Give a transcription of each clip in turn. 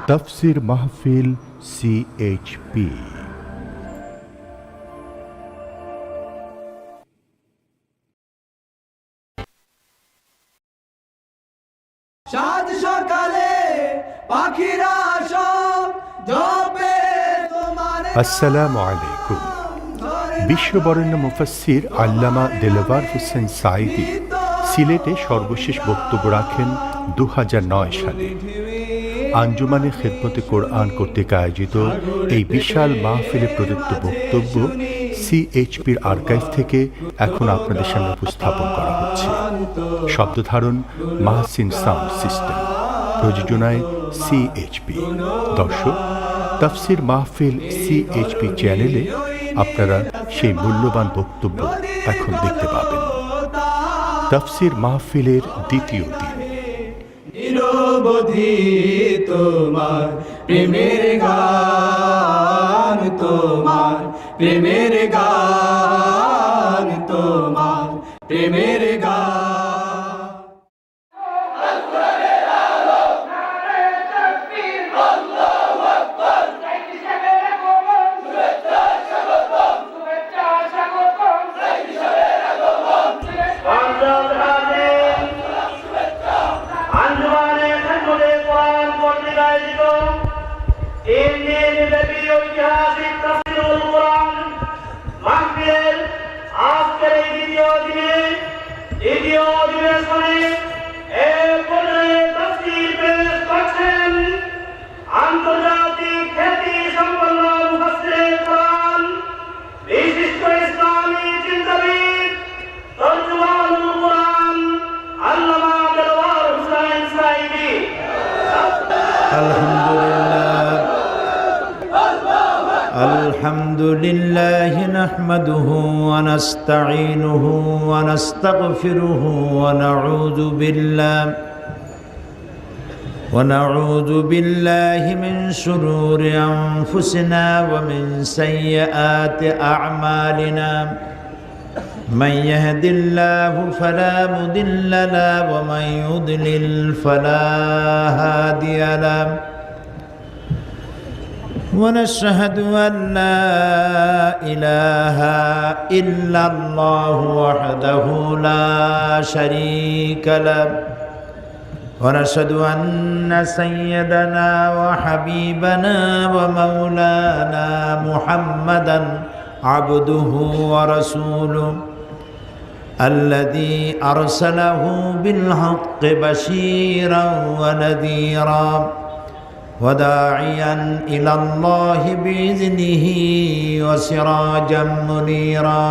তাফসীর মাহফিল CHP। সাত সকালে পাখিরা সব জপে তোমার। আসসালামু আলাইকুম। বিশ্ববরেণ্য মুফাসসির আল্লামা দেলওয়ার হোসেন সাঈদী সিলেটে সর্বশেষ বক্তব্য রাখেন 2009 সালে। আঞ্জুমানে খেদমতে কোরআন কর্তৃক আয়োজিত এই বিশাল মাহফিলে প্রদত্ত বক্তব্য CHPর আর্কাইভ থেকে এখন আপনাদের সামনে উপস্থাপন করা হচ্ছে। শব্দধারণ মাহসিন সাউন্ড সিস্টেম, প্রযোজনায় CHP। দর্শক, তাফসীর মাহফিল CHP চ্যানেলে আপনারা সেই মূল্যবান বক্তব্য এখন দেখতে পাবেন। তাফসীর মাহফিলের দ্বিতীয় দিন। নিরবধি তোমার প্রেমের গান, তোমার প্রেমের গান, তোমার প্রেমের গান। আন্তর্জাতিক খ্যাতি সম্পন্ন মুফাসসিরে কোরআন, বিশিষ্ট ইসলামী চিন্তাবিদ, তরজুমানুল কোরআন আল্লামা দেলওয়ার হোসেন সাঈদী। الحمد لله نحمده ونستعينه ونستغفره ونعوذ بالله من شرور أنفسنا ومن سيئات أعمالنا. من يهد الله فلا مضل له ومن يضلل فلا هادي له. ونشهد أن لا إله إلا الله وحده لا شريك له. ونشهد أن سيدنا وحبيبنا ومولانا محمدا عبده ورسوله الذي أرسله بالحق بشيرا ونذيرا وداعيا إلى الله بإذنه وسراجا منيرا.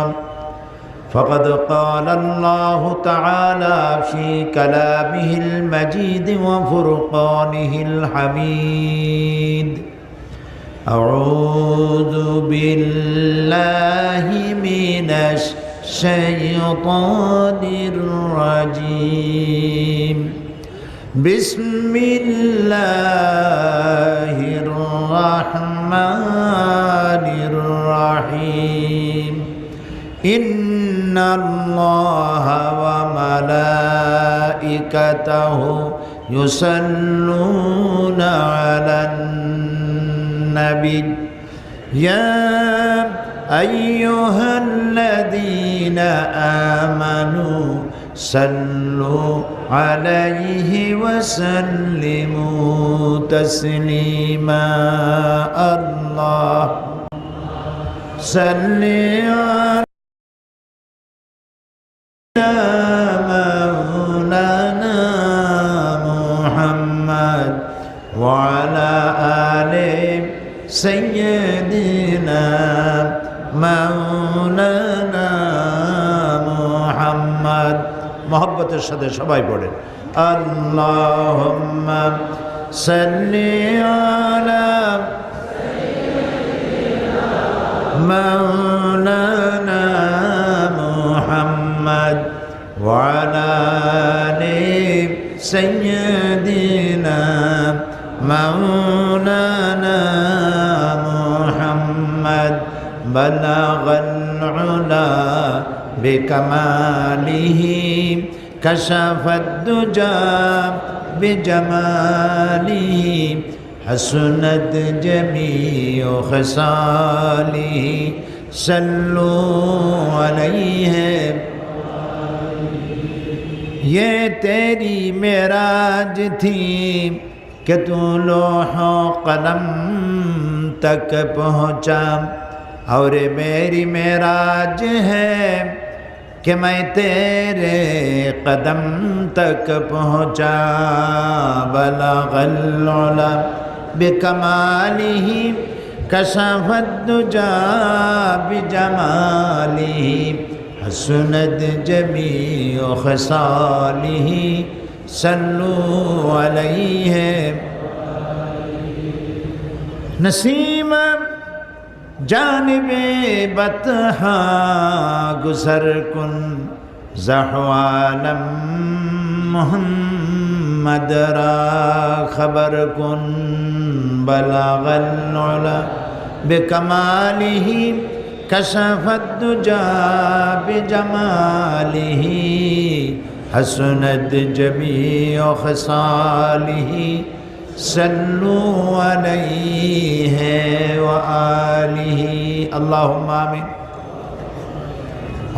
فقد قال الله تعالى في كلامه المجيد وفرقانه الحميد: أعوذ بالله من الشيطان الرجيم. بسم الله الرحمن الرحيم. إن الله وملائكته يصلون على النبي يا أيها الذين آمنوا صلوا عليه وسلموا تسليما. الله صل على مولانا محمد وعلى آل سيدنا مولانا محمد. محبতের সাথে সবাই পড়েন আল্লাহুম্মা সাল্লি আলা مولانا محمد وعلى آل سيدنا مولانا محمد. بلغ العلا بكماله كشف الدجى بجماله حسنت جميع خصاله صلوا علیہ یہ تیری معراج تھی کہ تو لوح و قلم تک پہنچا اور میری معراج ہے کہ میں تیرے قدم تک پہنچا بلغ العلا بکمالہ کشف الدجا بجمالہ حسنت جمیع خصالہ صلوا علیہ نسیم جانب بطحا گزر کن زحوالم محمد را خبر کن بلغ العلا بکمالہ کشف الدجا بجمالہ حسنت جمیع خصالہ صلوا علیہ وآلہ اللہم آمین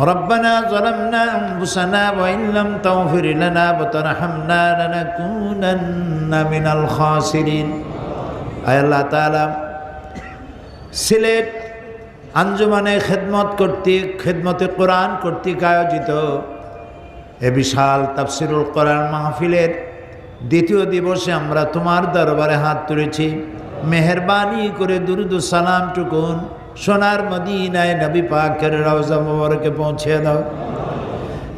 ربنا ظلمنا انفسنا وإن لم تغفر لنا وترحمنا لنكونن من الخاسرين اے اللہ تعالی সিলেট আঞ্জুমানে খেদমতে কোরআন কর্তৃক আয়োজিত এ বিশাল তাফসিরুল কোরআন মাহফিলের দ্বিতীয় দিবসে আমরা তোমার দরবারে হাত তুলেছি মেহেরবানি করে দুরুদ ও সালাম টুকুন সোনার মদিনায় নবী পাকের রওজা মুবারকে পৌঁছে দাও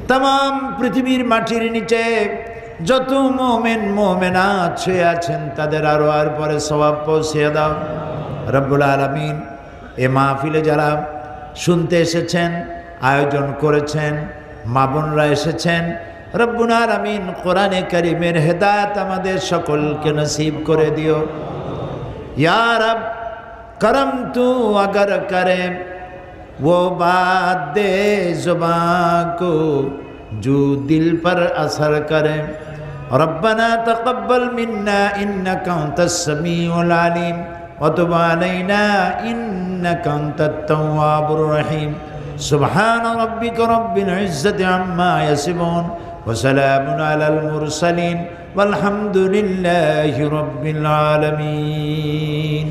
तमाम পৃথিবীর মাটির নিচে যত মুমিন মুমিনাত শুয়ে আছেন তাদের আরো আর পরে সওয়াব পৌঁছে দাও রব্বুল আলামিন এ মাহফিলে যারা শুনতে এসেছেন আয়োজন করেছেন মা বোনরা এসেছেন রব্বুল আলামিন কোরআনে কারীমের হেদায়েত আমাদের সকলকে নসিব করে দিও ইয়া রব करम तू अगर करे वो बात दे जुबां को जो दिल पर असर करे रब्बना तक़ब्बल मिन्ना इन्नका अंतस समीउल अलीम व तुब अलैना इन्नका अंतत तव्वाबुर रहीम सुब्हान रब्बिका रब्बिल इज्जति अम्मा यसिफून व सलामुन अलल मुरसलीन वल्हम्दुलिल्लाहि रब्बिल आलमीन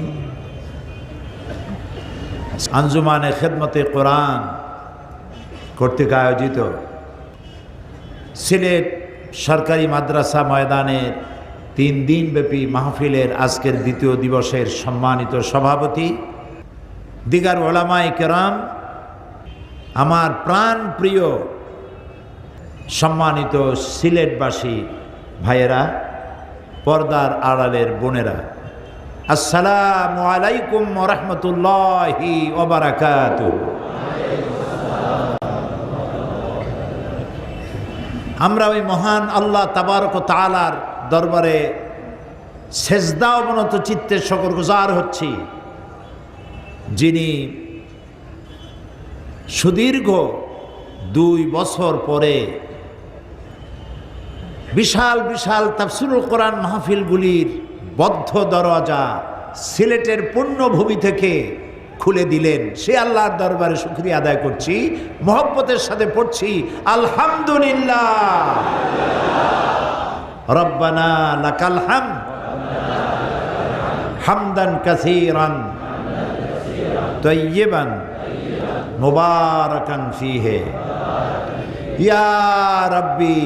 আঞ্জুমানে খেদমতে কোরআন কর্তৃক আয়োজিত সিলেট সরকারি মাদ্রাসা ময়দানের 3 দিনব্যাপী মাহফিলের আজকের দ্বিতীয় দিবসের সম্মানিত সভাপতি দিগার ওলামায়ে কেরাম আমার প্রাণ প্রিয় সম্মানিত সিলেটবাসী ভাইয়েরা পর্দার আড়ালের বোনেরা আসসালামু আলাইকুম ওয়া রাহমাতুল্লাহি ওয়া বারাকাতুহু আমরা ওই মহান আল্লাহ তাবারক ওয়া তাআলার দরবারে সেজদা অবনত চিত্তে শুকরগুজার হচ্ছি যিনি সুদীর্ঘ 2 বছর পরে বিশাল বিশাল তাফসীরুল কোরআন মাহফিলগুলির বদ্ধ দরজা সিলেটের পুণ্যভূমি থেকে খুলে দিলেন সে আল্লাহর দরবারে শুকরিয়া আদায় করছি মহব্বতের সাথে পড়ছি আলহামদুলিল্লাহ রব্বানা লাকাল হামদ হামদান কাসীরান তাইয়িবান মুবারাকান ফীহি ইয়া রাব্বি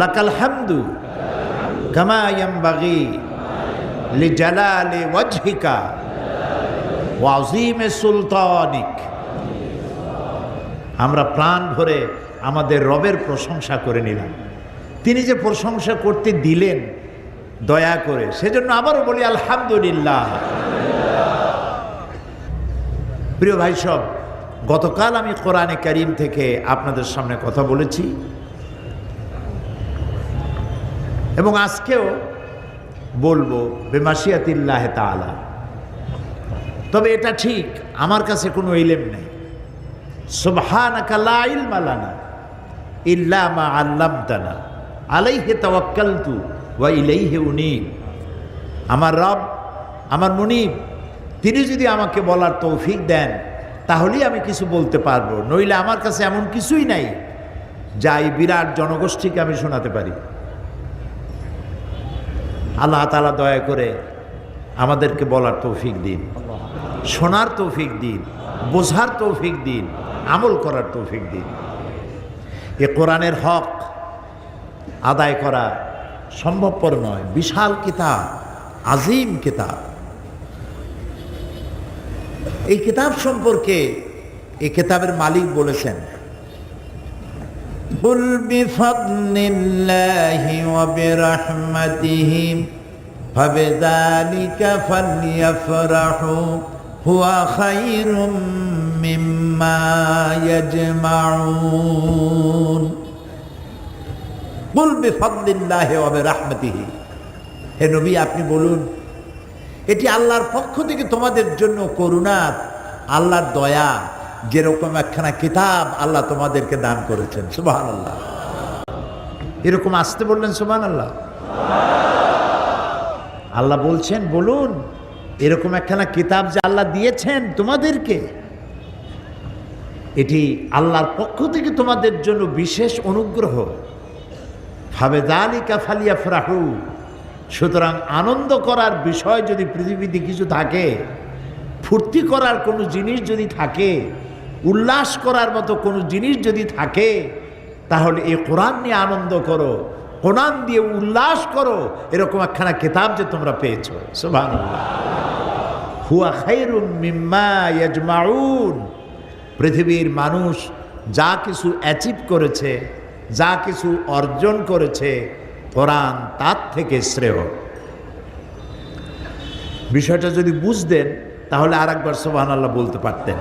লাকাল হামদু কামা ইয়ানবাগি লিজালালি ওয়াজহিকা ওয়া আযীমি সুলতানিক আমরা প্রাণ ভরে আমাদের রবের প্রশংসা করে নিলাম তিনি যে প্রশংসা করতে দিলেন দয়া করে সেজন্য আবারও বলি আলহামদুলিল্লাহ প্রিয় ভাই সব গতকাল আমি কোরআনে কারীম থেকে আপনাদের সামনে কথা বলেছি এবং আজকেও বলবো বেমাশিয়াতিল্লাহ তাআলা তবে এটা ঠিক আমার কাছে কোনো ইলম নেই সুবহানাকা লা ইলমা লানা ইল্লা মা আল্লামতানা আলাইহি তাওয়াক্কালতু ওয়া ইলাইহি উনীব আমার রব, আমার মুনিব, তিনি যদি আমাকে বলার তৌফিক দেন তাহলেই আমি কিছু বলতে পারবো, নইলে আমার কাছে এমন কিছুই নাই যা এই বিরাট জনগোষ্ঠীকে আমি শোনাতে পারি। আল্লাহ তাআলা দয়া করে আমাদেরকে বলার তৌফিক দিন, শোনার তৌফিক দিন, বোঝার তৌফিক দিন, আমল করার তৌফিক দিন। এ কোরআনের হক আদায় করা সম্ভবপর নয়। বিশাল কিতাব, আজিম কিতাব। এই কিতাব সম্পর্কে এই কিতাবের মালিক বলেছেন, কুল বিফাদলিল্লাহি ওয়া বিরহমাতিহি ফাবিযালিকা ফালইফরাহু হুয়া খায়রুম মিম্মা ইয়াজমাউন। কুল বিফাদলিল্লাহি ওয়া বিরহমাতিহি, হে নবী আপনি বলুন এটি আল্লাহর পক্ষ থেকে তোমাদের জন্য করুণা, আল্লাহর দয়া, যেরকম একখানা কিতাব আল্লাহ তোমাদেরকে দান করেছেন। সুবহানাল্লাহ। এরকম আসতে বললেন সুবহানাল্লাহ। আল্লাহ বলছেন বলুন এরকম একখানা কিতাব যে আল্লাহ দিয়েছেন তোমাদেরকে, এটি আল্লাহর পক্ষ থেকে তোমাদের জন্য বিশেষ অনুগ্রহ। ফাবিযালিকা ফালইফরাহু, সুতরাং আনন্দ করার বিষয় যদি পৃথিবীতে কিছু থাকে, ফুর্তি করার কোনো জিনিস যদি থাকে, উল্লাস করার মতো কোনো জিনিস যদি থাকে, তাহলে এই কোরআন নিয়ে আনন্দ করো, কোরআন দিয়ে উল্লাস করো। এরকম একখানা কিতাব যে তোমরা পেয়েছো, সুবহানাল্লাহ। হুয়া খায়রুম মিম্মা ইয়াজমাউন, পৃথিবীর মানুষ যা কিছু অ্যাচিভ করেছে, যা কিছু অর্জন করেছে, কোরআন তার থেকে শ্রেয়। বিষয়টা যদি বুঝতেন তাহলে আর একবার সুবহানাল্লাহ বলতে পারতেন।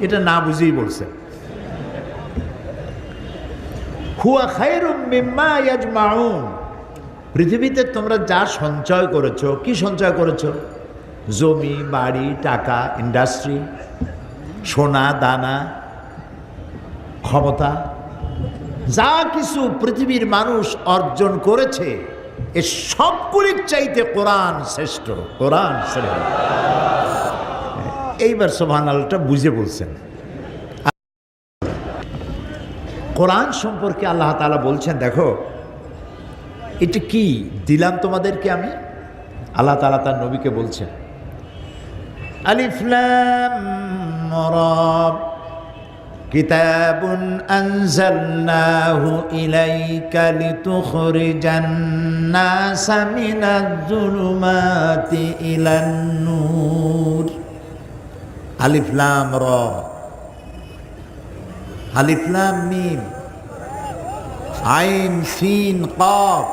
এটা না বুঝেই বলছেন। হুয়া খায়রুম মিম্মা ইয়াজমাউন, পৃথিবীতে তোমরা যা সঞ্চয় করেছো, কি সঞ্চয় করেছো? জমি, বাড়ি, টাকা, ইন্ডাস্ট্রি, সোনা দানা, ক্ষমতা, যা কিছু পৃথিবীর মানুষ অর্জন করেছে, এ সবগুলির চাইতে কোরআন শ্রেষ্ঠ, কোরআন শ্রেষ্ঠ। এইবার সুবহানাল্লাহটা বুঝে বলছেন। কোরআন সম্পর্কে আল্লাহ তাআলা বলছেন, দেখো এটা কি দিলাম তোমাদেরকে আমি। আল্লাহ তাআলা তার নবীকে বলছেন, আলিফ লাম রা কিতাবুন আনজালনাহু ইলাইকা লিতুখরিজান নাসা মিনাজ-জুলুমাতি ইলান-নূর। আলিফ লাম রা, আলিফ লাম মিম, আইন সিন কাফ,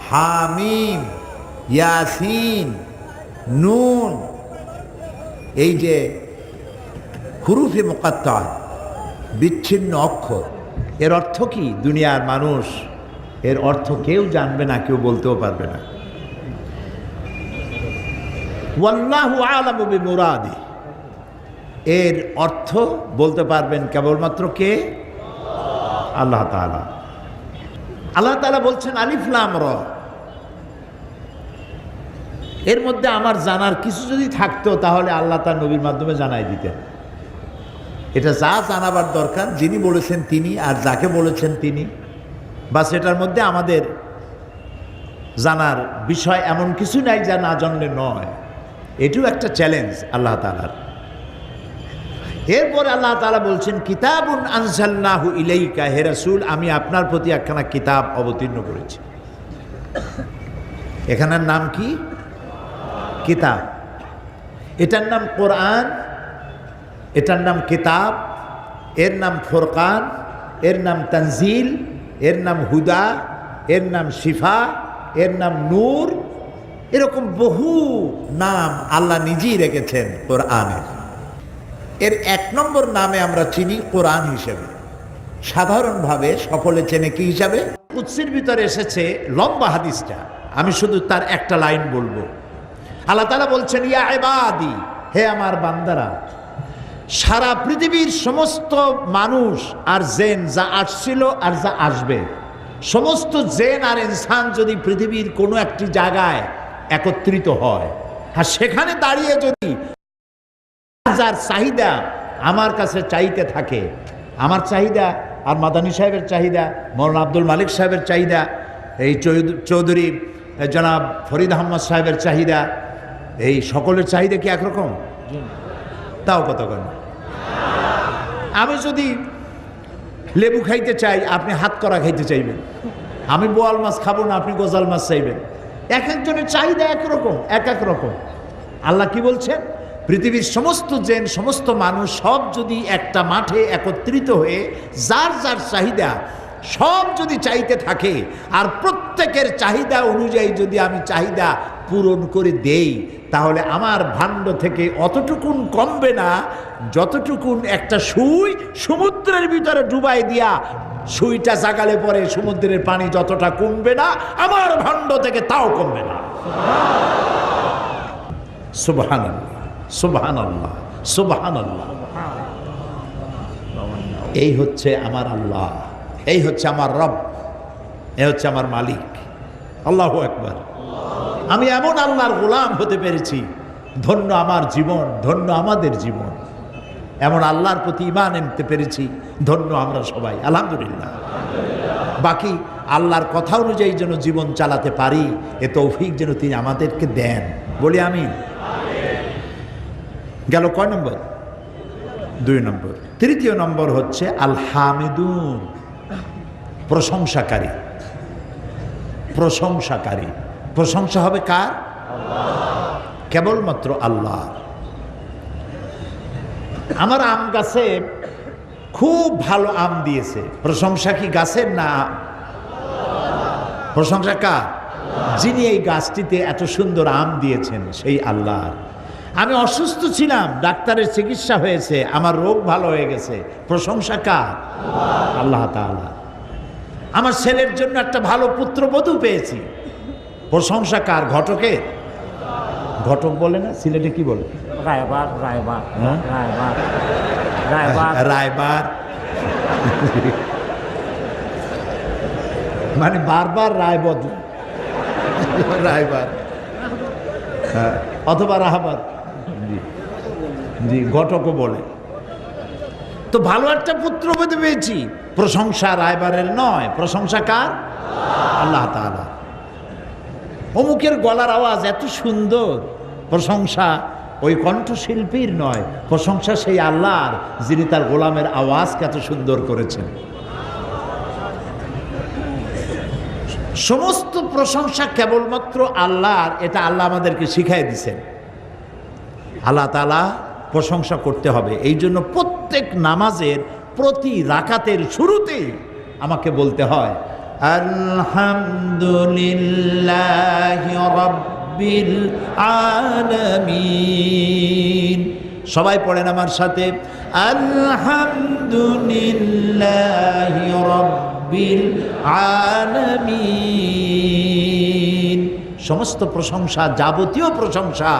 হামিম, ইয়াসিন, নুন। এই যে হুরুফে মুকাত্তা, বিচ্ছিন্ন অক্ষর, এর অর্থ কি? দুনিয়ার মানুষ এর অর্থ কেউ জানবে না, কেউ বলতেও পারবে না। ওয়াল্লাহু আ'লামু বিমুরাদি, এর অর্থ বলতে পারবেন কেবলমাত্র কে? আল্লাহ তাআলা। আল্লাহ তাআলা বলছেন আলিফ লাম রা, এর মধ্যে আমার জানার কিছু যদি থাকতো তাহলে আল্লাহ তার নবীর মাধ্যমে জানাই দিতেন। এটা যা জানাবার দরকার যিনি বলেছেন তিনি, আর যাকে বলেছেন তিনি, বাস এটার মধ্যে আমাদের জানার বিষয় এমন কিছু নাই যা না জানলে নয়। এটিও একটা চ্যালেঞ্জ আল্লাহ তাআলার। এরপরে আল্লাহ তাআলা বলছেন কিতাবুন আনজালনাহু ইলাইকা, হে রাসূল আমি আপনার প্রতি একখানা কিতাব অবতীর্ণ করেছি। এখানের নাম কি? কিতাব। এটার নাম কোরআন, এটার নাম কিতাব, এর নাম ফুরকান, এর নাম তানজিল, এর নাম হুদা, এর নাম শিফা, এর নাম নূর। এরকম বহু নাম আল্লাহ নিজেই রেখেছেন কোরআনের। এর এক নম্বর নামে আমরা চিনি কোরআন হিসেবে, সাধারণভাবে সকলে চেনে কি হিসাবে? কুদসির ভিতরে এসেছে লম্বা হাদিসটা, আমি শুধু তার একটা লাইন বলবো। আল্লাহ তাআলা বলছেন ইয়া ইবাদি, হে আমার বান্দারা। সারা পৃথিবীর সমস্ত মানুষ আর জেন যা আসছিল আর যা আসবে সমস্ত জিন আর ইনসান যদি পৃথিবীর কোনো একটি জায়গায় একত্রিত হয় আর সেখানে দাঁড়িয়ে যদি যার চাহিদা আমার কাছে চাইতে থাকে, আমার চাহিদা আর মাদানী সাহেবের চাহিদা, মৌলানা আব্দুল মালিক সাহেবের চাহিদা, এই চৌধুরী জনাব ফরিদ আহমদ সাহেবের চাহিদা, এই সকলের চাহিদা কি একরকম? তাও কতক্ষণ। আমি যদি লেবু খাইতে চাই, আপনি হাত করা খাইতে চাইবেন। আমি বোয়াল মাছ খাবো না, আপনি গোজাল মাছ চাইবেন। এক একজনের চাহিদা একরকম, এক এক রকম। আল্লাহ কি বলছেন? পৃথিবীর সমস্ত জিন, সমস্ত মানুষ সব যদি একটা মাঠে একত্রিত হয়ে যার যার চাহিদা সব যদি চাইতে থাকে আর প্রত্যেকের চাহিদা অনুযায়ী যদি আমি চাহিদা পূরণ করে দেই, তাহলে আমার ভাণ্ড থেকে অতটুকুন কমবে না যতটুকুন একটা সুই সমুদ্রের ভিতরে ডুবাই দিয়া সুইটা জাগালে পরে সমুদ্রের পানি যতটা কমবে না, আমার ভাণ্ড থেকে তাও কমবে না। সুবহানাল্লাহ, সুবহানাল্লাহ, সুবহানাল্লাহ। এই হচ্ছে আমার আল্লাহ, এই হচ্ছে আমার রব, এই হচ্ছে আমার মালিক। আল্লাহু আকবার। আমি এমন আল্লাহর গোলাম হতে পেরেছি, ধন্য আমার জীবন, ধন্য আমাদের জীবন। এমন আল্লাহর প্রতি ঈমান আনতে পেরেছি, ধন্য আমরা সবাই, আলহামদুলিল্লাহ। বাকি আল্লাহর কথা অনুযায়ী যেন জীবন চালাতে পারি, এ তৌফিক যেন তিনি আমাদেরকে দেন, বলি আমিন। গেল কয় নম্বর? 2 নম্বর। তৃতীয় নম্বর হচ্ছে আল হামিদুন, প্রশংসাকারী। প্রশংসাকারী, প্রশংসা হবে কার? কেবলমাত্র আল্লাহর। আমার আম গাছে খুব ভালো আম দিয়েছে, প্রশংসা কি গাছের না? প্রশংসা কার? যিনি এই গাছটিতে এত সুন্দর আম দিয়েছেন, সেই আল্লাহর। আমি অসুস্থ ছিলাম, ডাক্তারের চিকিৎসা হয়েছে, আমার রোগ ভালো হয়ে গেছে, প্রশংসা কার? আল্লাহ তাআলা। আমার ছেলের জন্য একটা ভালো পুত্রবধূ পেয়েছি, প্রশংসা কার? ঘটকের? ঘটক বলে না, সিলেটে কি বলে? রায়বার, রায়বার, হ্যাঁ? রায়বার, রায়বার। রায়বার মানে বারবার রায় বদল, রায়বার, হ্যাঁ, অথবা রাহাবার। জি জি, ঘটকও বলে। তো ভালো একটা পুত্রবধূ পেয়েছি, প্রশংসা রায়বারের নয়, প্রশংসা কার? আল্লাহ তাআলা। অমুকের গলার আওয়াজ এত সুন্দর, প্রশংসা ওই কণ্ঠশিল্পীর নয়, প্রশংসা সেই আল্লাহর, যিনি তার গোলামের আওয়াজকে এত সুন্দর করেছেন। সমস্ত প্রশংসা কেবলমাত্র আল্লাহর, এটা আল্লাহ আমাদেরকে শিখাই দিয়েছেন। আল্লাহ তাআলা প্রশংসা করতে হবে। এই জন্য প্রত্যেক নামাজের প্রতি রাকাতের শুরুতেই আমাকে বলতে হয় আলহামদুলিল্লাহি রাব্বিল আলামিন। সবাই পড়েন আমার সাথে, আলহামদুলিল্লাহি রাব্বিল আলামিন। সমস্ত প্রশংসা, যাবতীয় প্রশংসা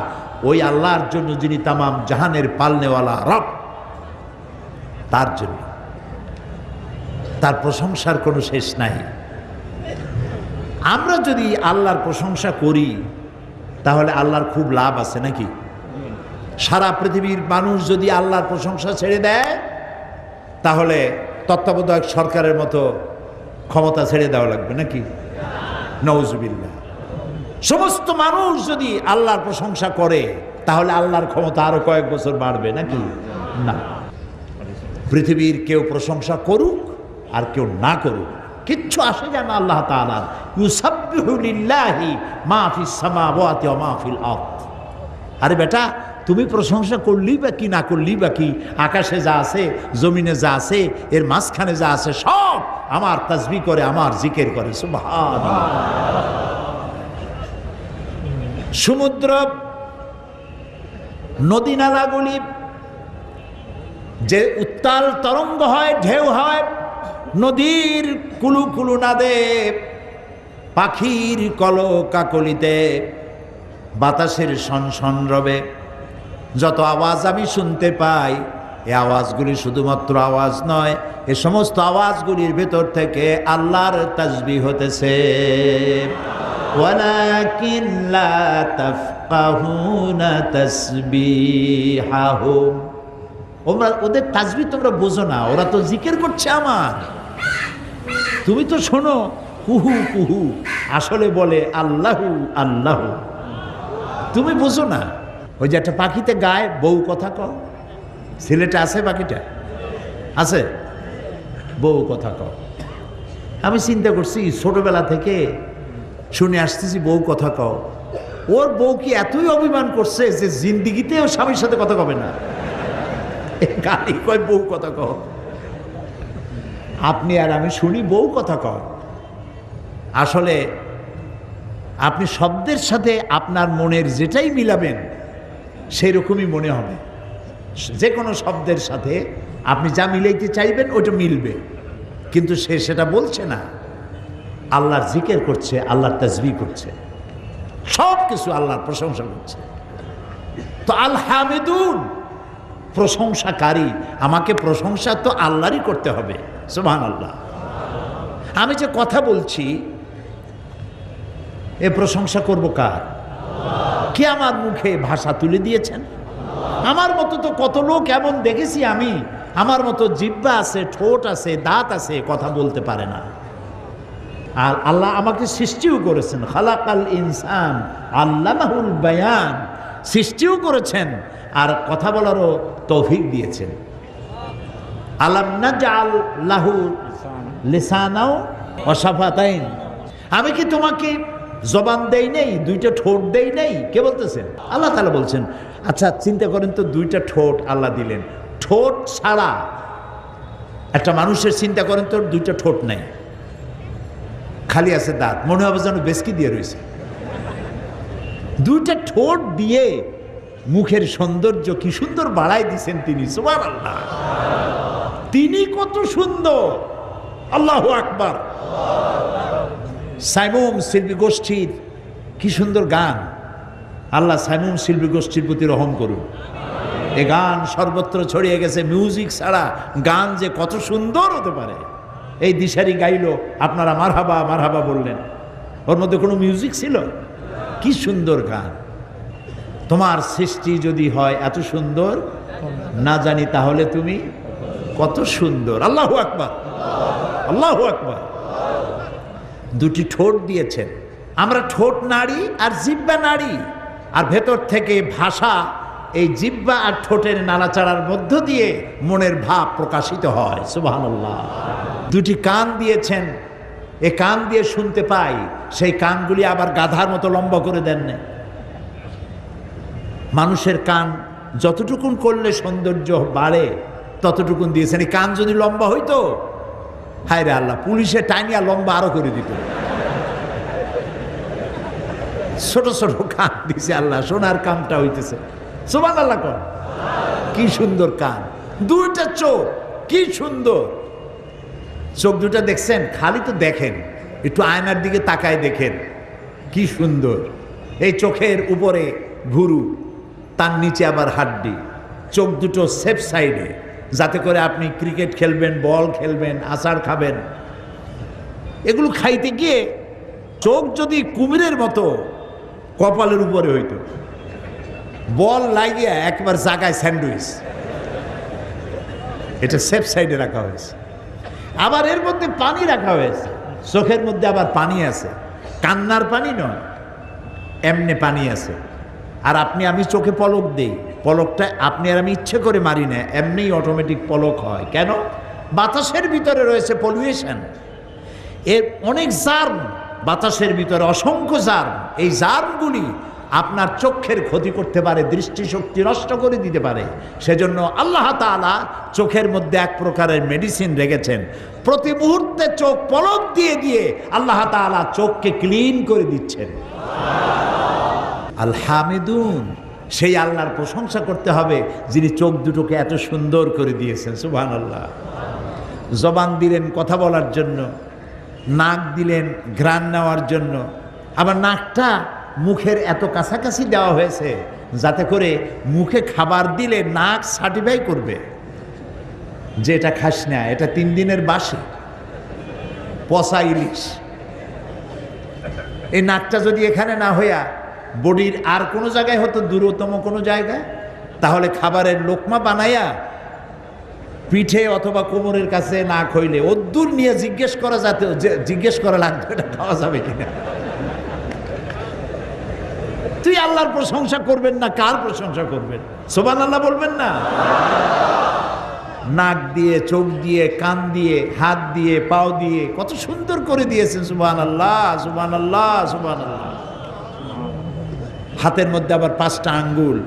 ওই আল্লাহর জন্য, যিনি তামাম জাহানের পালনেওয়ালা রব, তার জন্য। তার প্রশংসার কোনো শেষ নাই। আমরা যদি আল্লাহর প্রশংসা করি তাহলে আল্লাহর খুব লাভ আছে নাকি? সারা পৃথিবীর মানুষ যদি আল্লাহর প্রশংসা ছেড়ে দেয় তাহলে তত্ত্বাবধায়ক সরকারের মতো ক্ষমতা ছেড়ে দেওয়া লাগবে নাকি? নাউজুবিল্লাহ। সমস্ত মানুষ যদি আল্লাহর প্রশংসা করে তাহলে আল্লাহর ক্ষমতা আরো কয়েক বছর বাড়বে নাকি? না। পৃথিবীর কেউ প্রশংসা করুক আর কেউ না করুক, কিচ্ছু আসে যায় না আল্লাহ তাআলার। ইউসাব্বিহু লিল্লাহি মা ফিস সামাওয়াতি ওয়া মা ফিল আরদ। আরে বেটা, তুমি প্রশংসা করলেই বা কি, না করলেই বা কি, আকাশে যা আছে, জমিনে যা আছে, এর মাঝখানে যা আছে, সব আমার তাসবিহ করে, আমার জিকির করে। সুবহানাল্লাহ। সমুদ্র, নদী নালাগুলি যে উত্তাল তরঙ্গ হয়, ঢেউ হয়, নদীর কুলু কুলু নাদে, পাখির কলকাকলিতে, বাতাসের সনসন রবে, যত আওয়াজ আমি শুনতে পাই এই আওয়াজগুলি শুধুমাত্র আওয়াজ নয়, এ সমস্ত আওয়াজগুলির ভেতর থেকে আল্লাহর তাসবিহ হতেছে। ওয়ালাকিন লা তাফকাহুনা তাসবিহাহুম, ওদের তাসবিহ তোমরা বোঝো না, ওরা তো জিকির করছে আমার, তুমি তো শোনো কুহু কুহু, আসলে বলে আল্লাহু আল্লাহু, তুমি বোঝো না। ওই যে একটা পাখিতে গায় বউ কথা কও, সিলেটে আছে পাখিটা, আছে বউ কথা কও। আমি চিন্তা করছি ছোটবেলা থেকে শুনে আসতেছি বউ কথা কও, ওর বউ কি এতই অভিমান করছে যে জিন্দিগিতেও স্বামীর সাথে কথা কবে না, গালি কয় বউ কথা কও। আপনি আর আমি শুনি বউ কথা কও, আসলে আপনি শব্দের সাথে আপনার মনের যেটাই মিলাবেন সেই রকমই মনে হবে। যে কোনো শব্দের সাথে আপনি যা মিলাইতে চাইবেন ওটা মিলবে, কিন্তু সে সেটা বলছে না, আল্লাহর জিকির করছে, আল্লাহর তাসবিহ করছে, সব কিছু আল্লাহর প্রশংসা করছে। তো আল হামিদুন, প্রশংসাকারী, আমাকে প্রশংসা তো আল্লাহরই করতে হবে, সুবহানাল্লাহ। আমি যে কথা বলছি এ প্রশংসা করব কার? কে আমার মুখে ভাষা তুলে দিয়েছেন? আমার মতো তো কত লোক এমন দেখেছি আমি, আমার মতো জিহ্বা আছে, ঠোঁট আছে, দাঁত আছে, কথা বলতে পারে না। আর আল্লাহ আমাকে সৃষ্টিও করেছেন, খালাকাল ইনসান আল্লামাহুল বায়ান, সৃষ্টিও করেছেন আর কথা বলারও তৌফিক দিয়েছেন। আলাম নাজআল লাহু লিসানাও ওয়া শাফাতাইন, আমি কি তোমাকে জবান দেই নেই, দুইটা ঠোঁট দেই নেই? কে বলতেছেন? আল্লাহ তাআলা বলছেন। আচ্ছা চিন্তা করেন তো, দুইটা ঠোঁট আল্লাহ দিলেন, ঠোঁট ছাড়া একটা মানুষের চিন্তা করেন তো দুইটা ঠোঁট নাই, খালি আছে দাঁত, মনে হবে যেন বেসকি দিয়ে রয়েছে। দুইটা ঠোঁট দিয়ে মুখের সৌন্দর্য কি সুন্দর বাড়াই দিয়েছেন তিনি, সুবহানাল্লাহ। তিনি কত সুন্দর, আল্লাহু আকবার। সাইমুম শিল্পী গোষ্ঠীর কি সুন্দর গান, আল্লাহ সাইমুম শিল্পী গোষ্ঠীর প্রতি রহম করুন। এ গান সর্বত্র ছড়িয়ে গেছে, মিউজিক ছাড়া গান যে কত সুন্দর হতে পারে। এই দিশারি গাইলো, আপনারা মারহাবা মারহাবা বললেন, ওর মধ্যে কোনো মিউজিক ছিল? কি সুন্দর গান। তোমার সৃষ্টি যদি হয় এত সুন্দর, না জানি তাহলে তুমি কত সুন্দর। আল্লাহু আকবার, আল্লাহু আকবার। দুটি ঠোঁট দিয়েছেন, আমরা ঠোঁট নাড়ি আর জিহ্বা নাড়ি, আর ভেতর থেকে ভাষা এই জিহ্বা আর ঠোঁটের নাড়াচাড়ার মধ্য দিয়ে মনের ভাব প্রকাশিত হয়, সুবহানাল্লাহ। দুটি কান দিয়েছেন, এ কান দিয়ে শুনতে পাই, সেই কানগুলি আবার গাধার মতো লম্বা করে দেন না। মানুষের কান যতটুকুন করলে সৌন্দর্য বাড়ে ততটুকুন দিয়েছেন। এই কান যদি লম্বা হইতো, হায় রে আল্লাহ, পুলিশে টাইনিয়া লম্বা আরো করে দিত। ছোট ছোট কান দিছে আল্লাহ, সোনার কানটা হইতেছে, সুবহানাল্লাহ। কোন কি সুন্দর কান, দুইটা চোখ কি সুন্দর। চোখ দুটা দেখছেন? খালি তো দেখেন, একটু আয়নার দিকে তাকায় দেখেন কি সুন্দর। এই চোখের উপরে ভুরু, তার নিচে আবার হাড্ডি, চোখ দুটো সেফ সাইডে, যাতে করে আপনি ক্রিকেট খেলবেন, বল খেলবেন, আচার খাবেন। এগুলো খাইতে গিয়ে চোখ যদি কুমিরের মতো কপালের উপরে হইতো, বল লাগিয়ে একবার জায়গায় স্যান্ডউইচ, এটা সেফ সাইডে রাখা হয়েছে। আবার এর মধ্যে পানি রাখা হয়েছে, চোখের মধ্যে আবার পানি আছে, কান্নার পানি নয়, এমনি পানি আছে। আর আপনি আমি চোখে পলক দেই, পলকটা আপনি আর আমি ইচ্ছে করে মারি না, এমনিই অটোমেটিক পলক হয়। কেন? বাতাসের ভিতরে রয়েছে পলিউশন, এর অনেক জার্ম বাতাসের ভিতরে, অসংখ্য জার্ম। এই জার্মগুলি আপনার চোখের ক্ষতি করতে পারে, দৃষ্টিশক্তি নষ্ট করে দিতে পারে। সেজন্য আল্লাহ তাআলা চোখের মধ্যে এক প্রকারের মেডিসিন রেখেছেন। প্রতি মুহূর্তে চোখ পলক দিয়ে দিয়ে আল্লাহ তাআলা চোখকে ক্লিন করে দিচ্ছেন। আল হামিদুন, সেই আল্লাহর প্রশংসা করতে হবে যিনি চোখ দুটোকে এত সুন্দর করে দিয়েছেন, সুবহানাল্লাহ। জবান দিলেন কথা বলার জন্য, নাক দিলেন ঘ্রাণ নেওয়ার জন্য, আবার নাকটা মুখের এত কাছাকাছি দেওয়া হয়েছে যাতে করে মুখে খাবার দিলে নাক সার্টিফাই করবে, যে এটা খাস না, এটা 3 দিনের বাসি পচা ইলিশ। এই নাকটা যদি এখানে না হইয়া বডির আর কোনো জায়গায় হতো, দূরতম কোনো জায়গায়, তাহলে খাবারের লোকমা বানাইয়া পিঠে অথবা কোমরের কাছে না খইলে অদ্দূর নিয়ে জিজ্ঞেস করা লাগতো এটা খাওয়া যাবে কিনা। তুই আল্লাহর প্রশংসা করবেন না, কার প্রশংসা করবেন? সুবহানাল্লাহ বলবেন না? নাক দিয়ে, চোখ দিয়ে, কান দিয়ে, হাত দিয়ে, পাও দিয়ে কত সুন্দর করে দিয়েছেন। সুবহানাল্লাহ, সুবহানাল্লাহ, সুবহানাল্লাহ। হাতের মধ্যে আবার 5টা আঙ্গুল,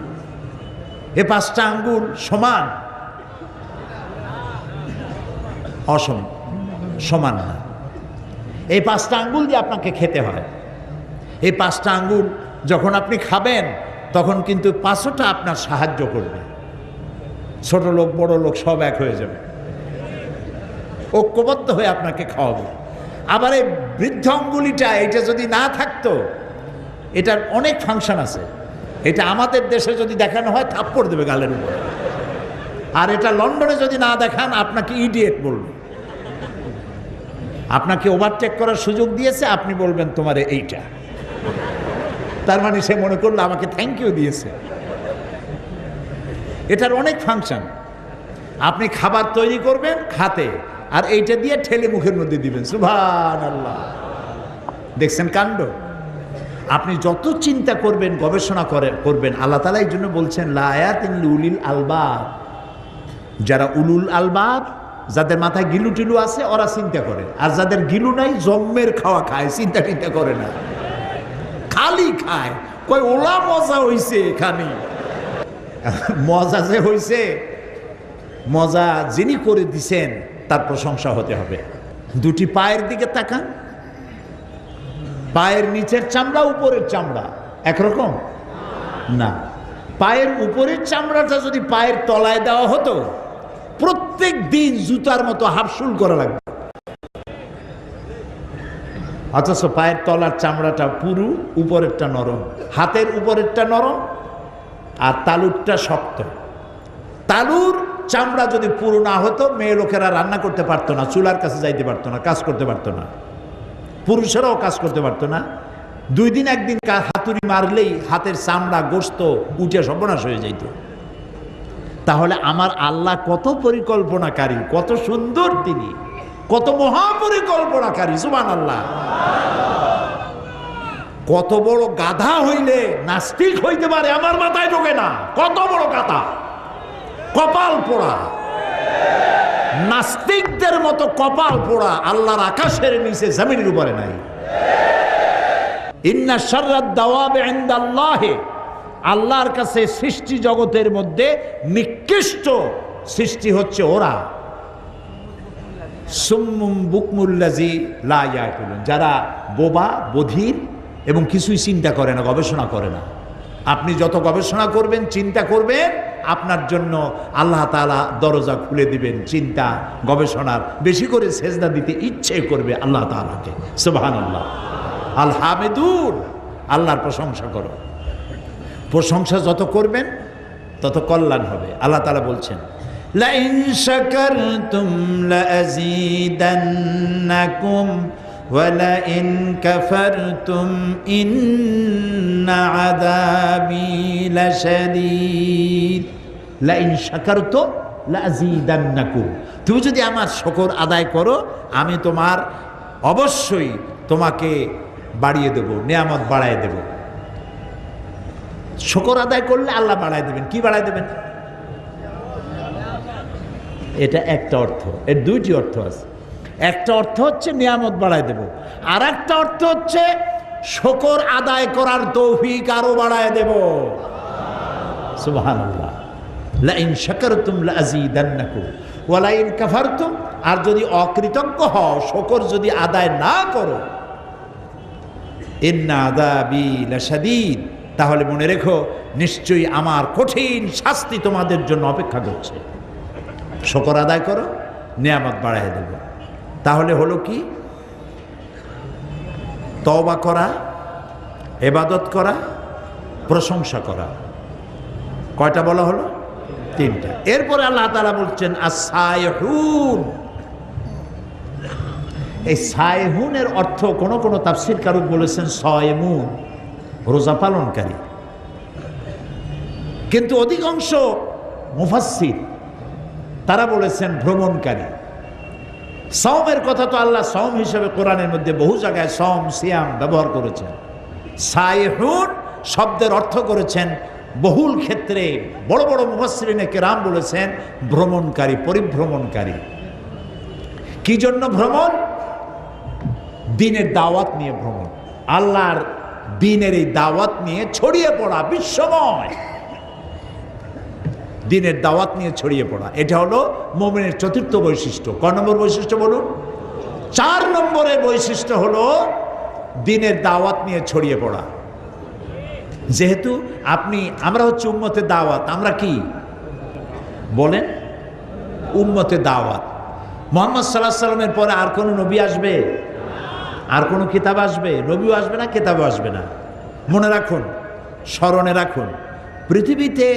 এ 5টা আঙ্গুল সমান? সমান না। এই 5টা আঙ্গুল দিয়ে আপনাকে খেতে হয়। এই 5টা আঙ্গুল যখন আপনি খাবেন তখন কিন্তু 5টা আপনার সাহায্য করবে। ছোট লোক বড় লোক সব এক হয়ে যাবে, ঐক্যবদ্ধ হয়ে আপনাকে খাওয়াবে। আবার এই বৃদ্ধ আঙ্গুলিটা, এটা যদি না থাকতো, এটার অনেক ফাংশন আছে। এটা আমাদের দেশে যদি দেখানো হয় থাপ্পড় দেবে গালের উপরে, আর এটা লন্ডনে যদি না দেখান আপনাকে ইডিয়েট বলবে। আপনাকে ওভারটেক করার সুযোগ দিয়েছে, আপনি বলবেন তোমার এইটা, তার মানে সে মনে করলো আমাকে থ্যাংক ইউ দিয়েছে। এটার অনেক ফাংশন। আপনি খাবার তৈরি করবেন খাতে, আর এইটা দিয়ে ঠেলে মুখের মধ্যে দিবেন। সুবহানাল্লাহ, দেখছেন কাণ্ড? আপনি যত চিন্তা করবেন, গবেষণা করবেন, আল্লাহ তাআলা এই জন্য বলছেন লা আয়াতিন লিউলিল আলবাব। যারা উলুল আলবাব, যাদের মাথায় গিলু টিলু আছে, ওরা চিন্তা করে। আর যাদের গিলু নাই, জম্মের খাওয়া খায়, চিন্তা টিন্তা করে না, খালি খায়। কই ওলা মজা হইছে এখানে। মজা যে হইছে, মজা যিনি করে দিছেন তার প্রশংসা হতে হবে। 2টি পায়ের দিকে তাকান। পায়ের নিচের চামড়া, উপরের চামড়া একরকম না। পায়ের উপরের চামড়াটা যদি পায়ের তলায় দেওয়া হতো, প্রত্যেক দিন জুতার মতো হাফসুল করা লাগবে। অথচ পায়ের তলার চামড়াটা পুরু, উপরেরটা নরম। হাতের উপরেরটা নরম আর তালুরটা শক্ত। তালুর চামড়া যদি পুরু না হতো, মেয়ে লোকেরা রান্না করতে পারতো না, চুলার কাছে যাইতে পারতো না, কাজ করতে পারতো না, পুরুষেরাও কাজ করতে পারতো না। 2 দিন 1 দিন হাতুড়ি মারলেই হাতের চামড়া, গোশত উঠে সর্বনাশ হয়ে যাইত। তাহলে আমার আল্লাহ কত পরিকল্পনাকারী, কত সুন্দর তিনি, কত মহাপরিকল্পনাকারী। সুবহানাল্লাহ। কত বড় গাধা হইলে নাস্তিক হইতে পারে আমার মাথায় ঢোকে না। কত বড় গাধা, কপাল পোড়া। নাস্তিকদের মতো কপাল পোড়া আল্লাহর আকাশের নিচে জমিনের উপরে নাই। ইন্না শাররাদ দাওয়াবি ইনদাল্লাহি, আল্লাহর কাছে সৃষ্টি জগতের মধ্যে নিকৃষ্ট সৃষ্টি হচ্ছে ওরা। সুম্মুম বুকমুল্লাজি লা ইয়াকুলুন, যারা বোবা, বধির এবং কিছুই চিন্তা করে না, গবেষণা করে না। আপনি যত গবেষণা করবেন, চিন্তা করবেন, আপনার জন্য আল্লাহ তাআলা দরজা খুলে দিবেন চিন্তা গবেষণার। বেশি করে সেজদা দিতে ইচ্ছে করবে আল্লাহ তাআলাকে। সুবহানাল্লাহ। আল হামিদুন, আল্লাহর প্রশংসা করো। প্রশংসা যত করবেন তত কল্যাণ হবে। আল্লাহ তাআলা বলছেন লাইন শাকারতুম লাযীদান্নাকুম ওয়া লাইন কাফারতুম ইন্না আযাবি লাশাদীদ। লাইন শাকারতুম লাযীদান্নাকুম, তুমি যদি আমার শুকর আদায় করো, আমি তোমার অবশ্যই তোমাকে বাড়িয়ে দেব, নিয়ামত বাড়ায় দেব। শুকর আদায় করলে আল্লাহ বাড়ায় দেবেন। কি বাড়ায় দেবেন? এটা একটা অর্থ। এর 2টি অর্থ আছে। একটা অর্থ হচ্ছে নিয়ামত বাড়ায় দেব, আর একটা অর্থ হচ্ছে শুকর আদায় করার তৌফিক আরো বাড়ায় দেব। সুবহানাল্লাহ। লাইন শাকারতুম লাযীদান্নাকুম ওয়া লাইন কাফারতুম, আর যদি অকৃতজ্ঞ হও, শুকর যদি আদায় না করো, ইন্না আযাবি লাশাদীদ, তাহলে মনে রেখো নিশ্চয়ই আমার কঠিন শাস্তি তোমাদের জন্য অপেক্ষা করছে। শুকর আদায় করো, নিয়ামত বাড়ায় দেব। তাহলে হলো কি? তওবা করা, ইবাদত করা, প্রশংসা করা। কয়টা বলা হলো? তিনটা। এরপরে আল্লাহ তাআলা বলছেন as-সাইহুন। এই সাইহুনের অর্থ কোন কোন তাফসীরকারক বলেছেন সায়মুন, রোজা পালনকারী, কিন্তু অধিকাংশ মুফাসসির তারা বলেছেন ভ্রমণকারী। সাওমের কথা তো আল্লাহ সাওম হিসেবে কোরআনের মধ্যে বহু জায়গায় সাওম সিয়াম ব্যবহার করেছেন। সাইহুন শব্দের অর্থ করেছেন বহুল ক্ষেত্রে বড় বড় মুফাসসিরিনে কেরাম বলেছেন ভ্রমণকারী, পরিভ্রমণকারী। কি জন্য ভ্রমণ? দ্বীনের দাওয়াত নিয়ে ভ্রমণ, আল্লাহর দ্বীনের এই দাওয়াত নিয়ে ছড়িয়ে পড়া, বিশ্বময় দ্বীনের দাওয়াত নিয়ে ছড়িয়ে পড়া। এটা হলো মুমিনের চতুর্থ বৈশিষ্ট্য। কয় নম্বর বৈশিষ্ট্য বলুন? 4 নম্বরের বৈশিষ্ট্য হলো দ্বীনের দাওয়াত নিয়ে ছড়িয়ে পড়া। যেহেতু আমরা হচ্ছে উম্মতে দাওয়াত, আমরা কি বলেন? উম্মতে দাওয়াত। মুহাম্মদ সাল্লাল্লাহু আলাইহি সাল্লামের পরে আর কোন নবী আসবে? আর কোন কিতাব আসবে? নবীও আসবে না, কিতাবও আসবে না। মনে রাখুন, স্মরণে রাখুন, পৃথিবীতে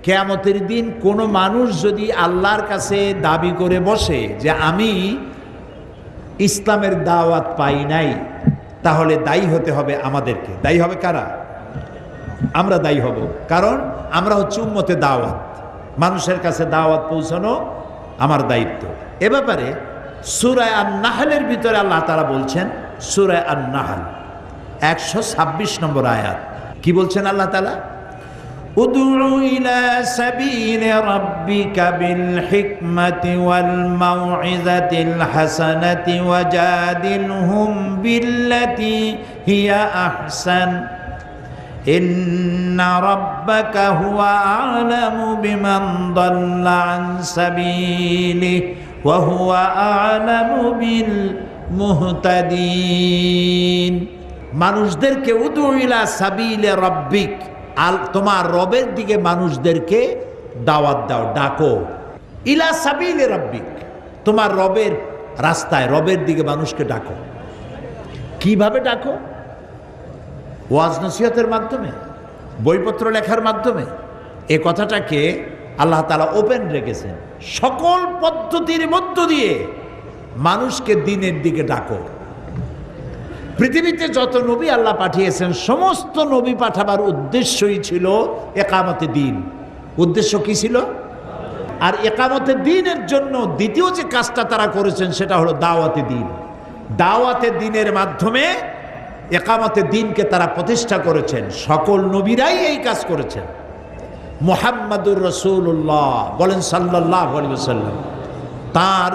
কিয়ামতের দিন কোন মানুষ যদি আল্লাহর কাছে দাবি করে বসে যে আমি ইসলামের দাওয়াত পাই নাই, তাহলে দায়ী হতে হবে আমাদেরকে। দায়ী হবে কারা? আমরা দায়ী হব, কারণ আমরা হচ্ছে উম্মতে দাওয়াত। মানুষের কাছে দাওয়াত পৌঁছানো আমার দায়িত্ব। এ ব্যাপারে সূরা আন-নাহলের ভিতরে আল্লাহ তাআলা বলছেন, সূরা আন-নাহল 126 নম্বর আয়াত। কি বলছেন আল্লাহ তাআলা? উদউ ইলা সাবিলি রাব্বিকা বিল হিকমাতি ওয়াল মাউইযাতিল হাসানাতি ওয়াজাদিলহুম বিল্লাতি হিয়া আহসান ইন্না রাব্বাকা হুয়া আ'লামু বিমান দাল্লা আন সাবিলিহি ওয়া হুয়া আ'লামু বিল মুহতাদিন। মানুষদেরকে উদউ ইলা সাবিলি রাব্বিক, তোমার রবের দিকে মানুষদেরকে দাওয়াত দাও, ডাকো। ইলা সাবিলি রাব্বিক, তোমার রবের রাস্তায়, রবের দিকে মানুষকে ডাকো। কিভাবে ডাকো? ওয়াজ নসিহতের মাধ্যমে, বইপত্র লেখার মাধ্যমে। এ কথাটাকে আল্লাহ তাআলা ওপেন রেখেছেন। সকল পদ্ধতির মধ্য দিয়ে মানুষকে দ্বীনের দিকে ডাকো। পৃথিবীতে যত নবী আল্লাহ পাঠিয়েছেন, সমস্ত নবী পাঠাবার উদ্দেশ্যই ছিল একামতে দ্বীন। উদ্দেশ্য কি ছিল? আর একামতে দ্বীনের জন্য দ্বিতীয় যে কাজটা তারা করেছেন সেটা হলো দাওয়াতে দ্বীন। দাওয়াতে দ্বীনের মাধ্যমে একামতে দ্বীনকে তারা প্রতিষ্ঠা করেছেন। সকল নবীরাই এই কাজ করেছেন। মুহাম্মাদুর রাসূলুল্লাহ বলেন সাল্লাল্লাহু আলাইহি ওয়াসাল্লাম, তার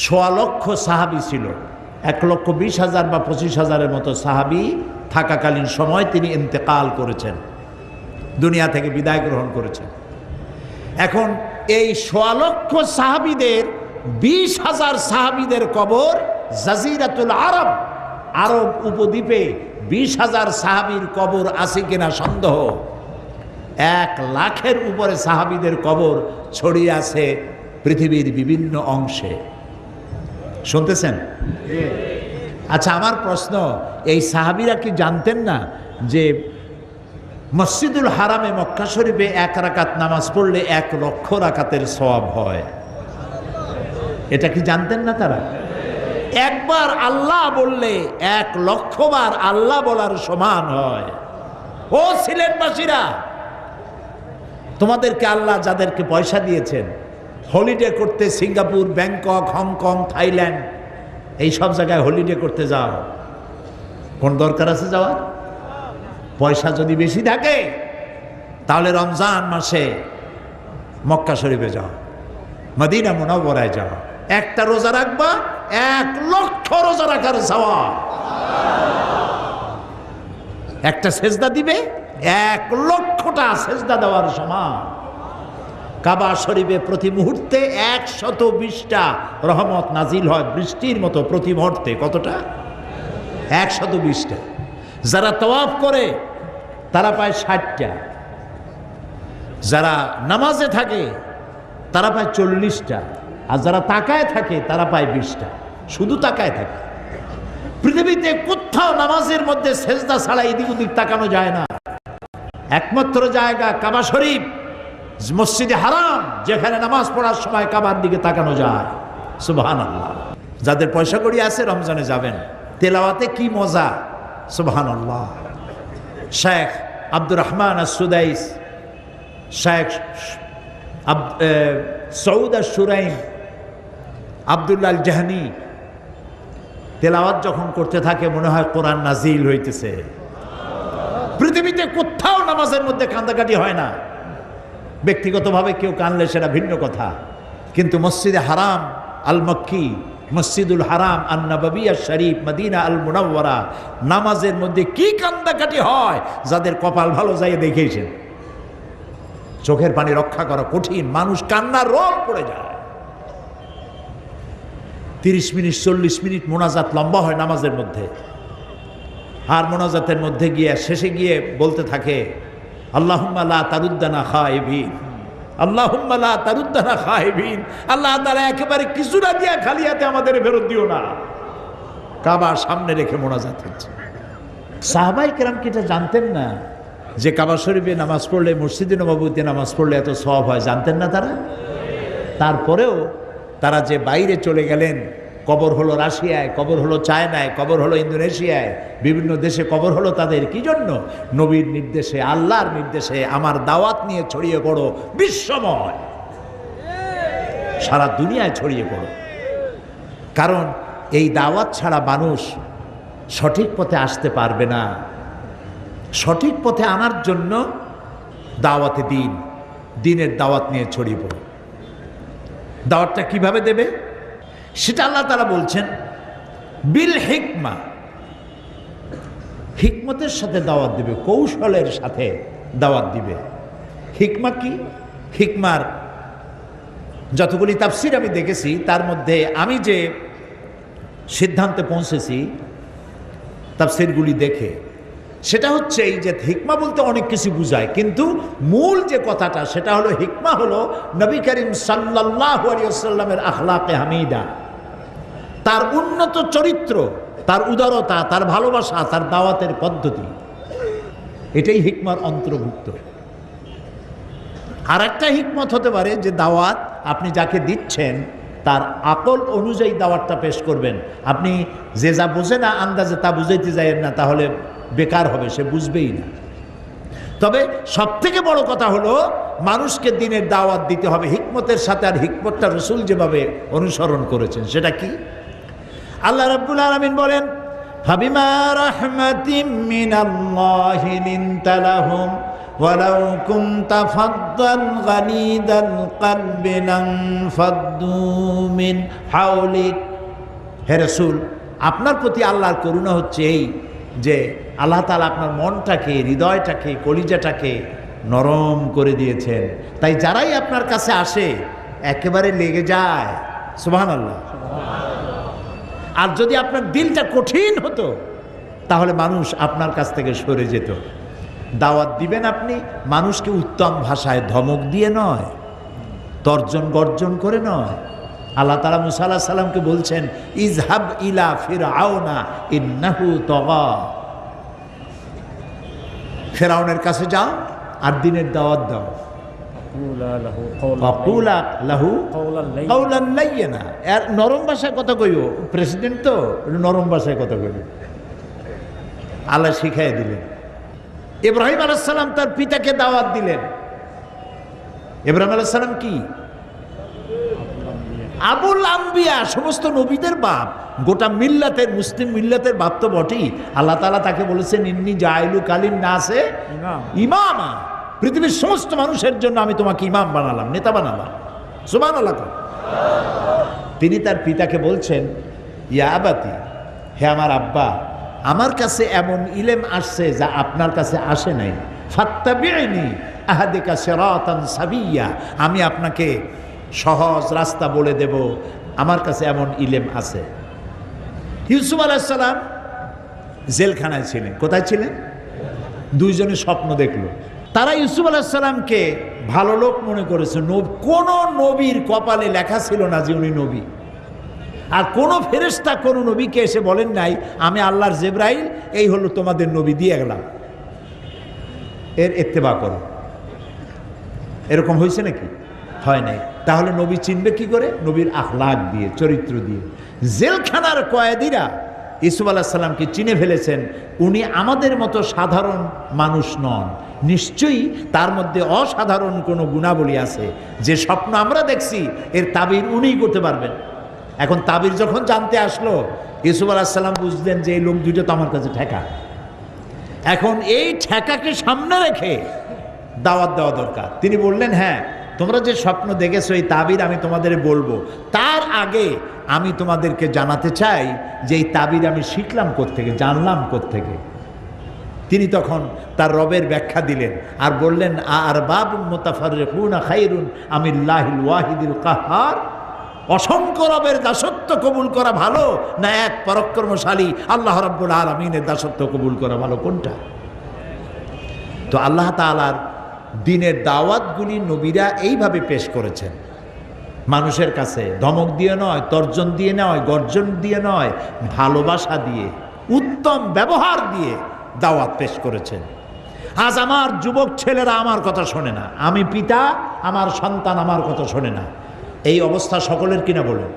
১.৫ লক্ষ সাহাবী ছিল। ১,২০,০০০ বা ২৫,০০০-এর মতো সাহাবী থাকাকালীন সময় তিনি ইন্তেকাল করেছেন, দুনিয়া থেকে বিদায় গ্রহণ করেছেন। এখন এই ১.৫ লক্ষ সাহাবীদের ২০,০০০ সাহাবীদের কবর জাজিরাতুল আরব, আরব উপদ্বীপে ২০,০০০ সাহাবীর কবর আছে কিনা সন্দেহ। ১ লাখের উপরে সাহাবীদের কবর ছড়িয়ে আছে পৃথিবীর বিভিন্ন অংশে। শুনতেছেন? আচ্ছা, আমার প্রশ্ন, এই সাহাবীরা কি জানতেন না যে মসজিদুল হারামে মক্কা শরীফে ১ রাকাত নামাজ পড়লে ১ লক্ষ রাকাতের সওয়াব হয়? এটা কি জানতেন না তারা? একবার আল্লাহ বললে ১ লক্ষ বার আল্লাহ বলার সমান হয়। ও সিলেটবাসীরা, তোমাদেরকে আল্লাহ যাদেরকে পয়সা দিয়েছেন হলিডে করতে, সিঙ্গাপুর, ব্যাংকক, হংকং, থাইল্যান্ড, এই সব জায়গায় হলিডে করতে যাও, কোন দরকার আছে যাওয়ার? পয়সা যদি বেশি থাকে তাহলে রমজান মাসে মক্কা শরীফে যাও, মদিনা মুনাওয়ারায় যাও, একটা রোজা রাখবা, ১ লক্ষ রোজা রাখার সওয়াব। একটা সেজদা দিবে, ১ লক্ষটা সেজদা দেওয়ার সমান। কাবা শরীফে প্রতি মুহূর্তে ১২০টা রহমত নাজিল হয় বৃষ্টির মতো প্রতি মুহূর্তে। কতটা? ১২০টা। যারা তাওয়াফ করে তারা পায় ৬০টা, যারা নামাজে থাকে তারা পায় ৪০টা, আর যারা তাকায় থাকে তারা পায় ২০টা। শুধু তাকায় থাকে। পৃথিবীতে কোথাও নামাজের মধ্যে সেজদা ছাড়া এদিক ওদিক তাকানো যায় না। একমাত্র জায়গা কাবা শরীফ, মসজিদে হারাম, যেখানে নামাজ পড়ার সময় কাবার দিকে তাকানো যায়। সুবহানাল্লাহ। যাদের পয়সা কড়ি আছে রমজানে যাবেন, তেলাওয়াতে কি মজা। সুবহানাল্লাহ। শেখ আব্দুর রহমান আস-সুদাইস, শেখ সৌদ আশ-শুরাইম, আব্দুল্লাহ আল জাহনি তেলাওয়াত যখন করতে থাকে মনে হয় কোরআন নাজিল হইতেছে। পৃথিবীতে কোথাও নামাজের মধ্যে কান্দাকাটি হয় না। ব্যক্তিগতভাবে কেউ কানলে সেটা ভিন্ন কথা, কিন্তু মসজিদে হারাম আল মক্কি, মসজিদুল হারাম আন নববিয়া শরীফ, মদিনা আল মুনাওয়ারা, নামাজের মধ্যে কি কান্দাকাটি হয় যাদের কপাল ভালো যায় দেখেছেন। চোখের পানি রক্ষা করা কঠিন, মানুষ কান্নার রোল পড়ে যায়। 30 মিনিট 40 মিনিট মোনাজাত লম্বা হয় নামাজের মধ্যে, আর মোনাজাতের মধ্যে গিয়ে শেষে গিয়ে বলতে থাকে আল্লাহুম্মা লা তারুদ্দানা খাইবিন, আল্লাহুম্মা লা তারুদ্দানা খাইবিন। আল্লাহ তাআলা একেবারে কিছু না দিয়া খালি হাতে আমাদের ফেরত দিও না। কাবার সামনে রেখে মোনাজাত হচ্ছে। সাহাবায়ে কেরাম কি এটা জানতেন না যে কাবা শরীফে নামাজ পড়লে, মসজিদে নববীতে নামাজ পড়লে এত সওয়াব হয়? জানতেন না তারা? তারপরেও তারা যে বাইরে চলে গেলেন, কবর হলো রাশিয়ায়, কবর হলো চায়নায়, কবর হলো ইন্দোনেশিয়ায়, বিভিন্ন দেশে কবর হলো তাদের কি জন্য? নবীর নির্দেশে, আল্লাহর নির্দেশে আমার দাওয়াত নিয়ে ছড়িয়ে পড়ো বিশ্বময়, সারা দুনিয়ায় ছড়িয়ে পড়ো। কারণ এই দাওয়াত ছাড়া মানুষ সঠিক পথে আসতে পারবে না। সঠিক পথে আনার জন্য দাওয়াতে দিন, দিনের দাওয়াত নিয়ে ছড়িয়ে পড়ো। দাওয়াতটা কিভাবে দেবে সেটা আল্লাহ তাআলা বলছেন বিল হিকমা, হিকমতের সাথে দাওয়াত দিবে, কৌশলের সাথে দাওয়াত দিবে। হিকমা কি? হিকমার যতগুলি তাফসীর আমি দেখেছি তার মধ্যে আমি যে সিদ্ধান্তে পৌঁছেছি তাফসীরগুলি দেখে, সেটা হচ্ছে এই যে হিকমা বলতে অনেক কিছু বুঝায়, কিন্তু মূল যে কথাটা সেটা হলো হিকমা হলো নবী করিম সাল্লাল্লাহু আলাইহি ওয়াসাল্লামের আখলাকে হামিদা, তার উন্নত চরিত্র, তার উদারতা, তার ভালোবাসা, তার দাওয়াতের পদ্ধতি, এটাই হিকমার অন্তর্ভুক্ত। আর একটা হিকমত হতে পারে যে দাওয়াত আপনি যাকে দিচ্ছেন তার আকল অনুযায়ী দাওয়াতটা পেশ করবেন। আপনি যে যা বোঝে না আন্দাজে তা বুঝাইতে যাইয়েন না, তাহলে বেকার হবে, সে বুঝবেই না। তবে সবথেকে বড় কথা হলো মানুষকে দিনের দাওয়াত দিতে হবে হিকমতের সাথে। আর হিকমতটা রাসূল যেভাবে অনুসরণ করেছেন সেটা কি? আল্লাহ রাব্বুল আলামিন বলেন ফাবিমা রাহমাতিম মিনাল্লাহি লিনতা লাহুম ওয়ালাউ কুনতা ফাদ্দান গালিদাল কলবি লানফাদ্দু মিন হাওলিক। হে রাসূল, আপনার প্রতি আল্লাহর করুণা হচ্ছে এই যে আল্লাহ তাআলা আপনার মনটাকে, হৃদয়টাকে, কলিজাটাকে নরম করে দিয়েছেন। তাই যারাই আপনার কাছে আসে একেবারে লেগে যায়। সুবহানাল্লাহ। আর যদি আপনার দিলটা কঠিন হতো তাহলে মানুষ আপনার কাছ থেকে সরে যেত। দাওয়াত দিবেন আপনি মানুষকে উত্তম ভাষায় ধমক দিয়ে নয়, তর্জন গর্জন করে নয়। আল্লাহ তাআলা মুসা আলাইহিস সালামকে বলছেন ইযহাব ইলা ফিরআউনা ইন্নাহু তাগা, ফিরআউনের কাছে যাও আর দিনের দাওয়াত দাও। ওয়াকুলা লাহু কাওলান লাইয়িনা, এর নরম ভাষায় কথা কইও। প্রেসিডেন্ট তো নরম ভাষায় কথা কইও, আল্লাহ শিখাই দিলেন। ইব্রাহিম আলাইহিস সালাম তার পিতাকে দাওয়াত দিলেন। ইব্রাহিম আলাইহিস সালাম কি? আবুল আম্বিয়া, সমস্ত নবীদের বাপ, গোটা মিল্লাতের, মুসলিম মিল্লাতের বাপ তো বটেই। আল্লাহ তাআলা তাকে বলেছেন ইন্নী জাইলু কালিন নাসে ইমামা, পৃথিবীর সমস্ত মানুষের জন্য আমি তোমাকে ইমাম বানালাম, নেতা বানালাম। সুবহানাল্লাহ। তিনি তার পিতাকে বলছেন ইয়া আবাতি, হে আমার আব্বা, আমার কাছে এমন ইলম আসছে যা আপনার কাছে আসে নাই। ফাত্তাবিউনি আহাদিকা সিরাতান সাবিয়্যা, আমি আপনাকে সহজ রাস্তা বলে দেব, আমার কাছে এমন ইলম আছে। ইউসুফ আলাইহিস সালাম জেলখানায় ছিলেন। কোথায় ছিলেন? দুইজনে স্বপ্ন দেখলো। তারা ইউসুফ আলাইহিস সালামকে ভালো লোক মনে করেছে। কোন নবীর কপালে লেখা ছিল না যে উনি নবী। আর কোন ফেরেশতা কোন নবীকে এসে বলেন নাই আমি আল্লাহর জিবরাইল, এই হলো তোমাদের নবী, দিয়ে গেলাম, এর ইত্তেবা করো। এরকম হয়েছে নাকি? হয় নাই। তাহলে নবী চিনবে কি করে? নবীর আখলাক দিয়ে, চরিত্র দিয়ে। জেলখানার কয়েদিরা ইউসুফ আলাইহিস সালামকে চিনে ফেলেছেন, উনি আমাদের মতো সাধারণ মানুষ নন, নিশ্চয়ই তার মধ্যে অসাধারণ কোনো গুণাবলী আছে। যে স্বপ্ন আমরা দেখছি এর তাবির উনিই করতে পারবেন। এখন তাবির যখন জানতে আসলো, ইউসুফ আলাইহিস সালাম বুঝলেন যে এই লোক দুইটা তো আমার কাছে ঠেকা। এখন এই ঠেকাকে সামনে রেখে দাওয়াত দেওয়া দরকার। তিনি বললেন, হ্যাঁ, তোমরা যে স্বপ্ন দেখেছো এই তাবির আমি তোমাদের বলবো, তার আগে আমি তোমাদেরকে জানাতে চাই যে এই তাবির আমি শিখলাম কোত্থেকে, জানলাম কোত্থেকে। তিনি তখন তার রবের ব্যাখ্যা দিলেন আর বললেন, আরবাবুন মুতাফাররিকুনা খায়রুন আমিল্লাহিল ওয়াহিদিল কাহ্হার, অসংখ্য রবের দাসত্ব কবুল করা ভালো না এক পরাক্রমশালী আল্লাহ রাব্বুল আলামিনের দাসত্ব কবুল করা ভালো? কোনটা? তো আল্লাহ তাআলার দিনের দাওয়াতগুলি নবীরা এইভাবে পেশ করেছেন, মানুষের কাছে ধমক দিয়ে নয়, তর্জন দিয়ে নয়, গর্জন দিয়ে নয়, ভালোবাসা দিয়ে, উত্তম ব্যবহার দিয়ে দাওয়াত পেশ করেছেন। আজ আমার যুবক ছেলেরা আমার কথা শোনে না, আমি পিতা, আমার সন্তান আমার কথা শোনে না। এই অবস্থা সকলের কিনা বলেন?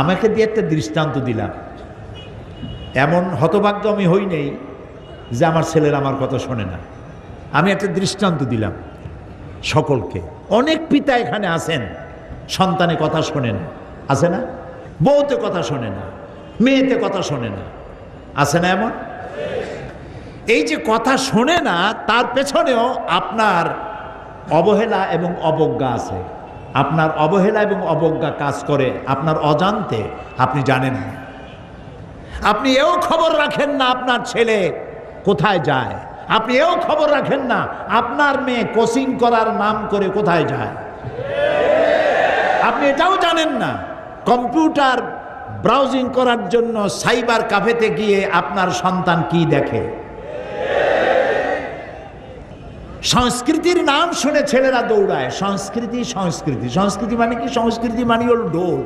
আমাকে দিয়ে একটা দৃষ্টান্ত দিলাম, এমন হতভাগ্য আমি হই নেই যে আমার ছেলেরা আমার কথা শোনে না। আমি একটা দৃষ্টান্ত দিলাম সকলকে। অনেক পিতা এখানে আছেন, সন্তানে কথা শোনে না, আছে না? বউতে কথা শোনে না, মেয়েতে কথা শোনে না, আছে না এমন? এই যে কথা শোনে না, তার পেছনেও আপনার অবহেলা এবং অবজ্ঞা আছে। আপনার অবহেলা এবং অবজ্ঞা কাজ করে আপনার অজান্তে, আপনি জানেন না। আপনি এও খবর রাখেন না আপনার ছেলে কোথায় যায়, আপনি এও খবর রাখেন না আপনার মেয়ে কোচিং করার নাম করে কোথায় যায়, আপনি এটাও জানেন না কম্পিউটার ব্রাউজিং করার জন্য সাইবার ক্যাফেতে গিয়ে আপনার সন্তান কি দেখে। সংস্কৃতির নাম শুনে ছেলেরা দৌড়ায়। সংস্কৃতি সংস্কৃতি সংস্কৃতি মানে কি? সংস্কৃতি মানে হল ঢোল,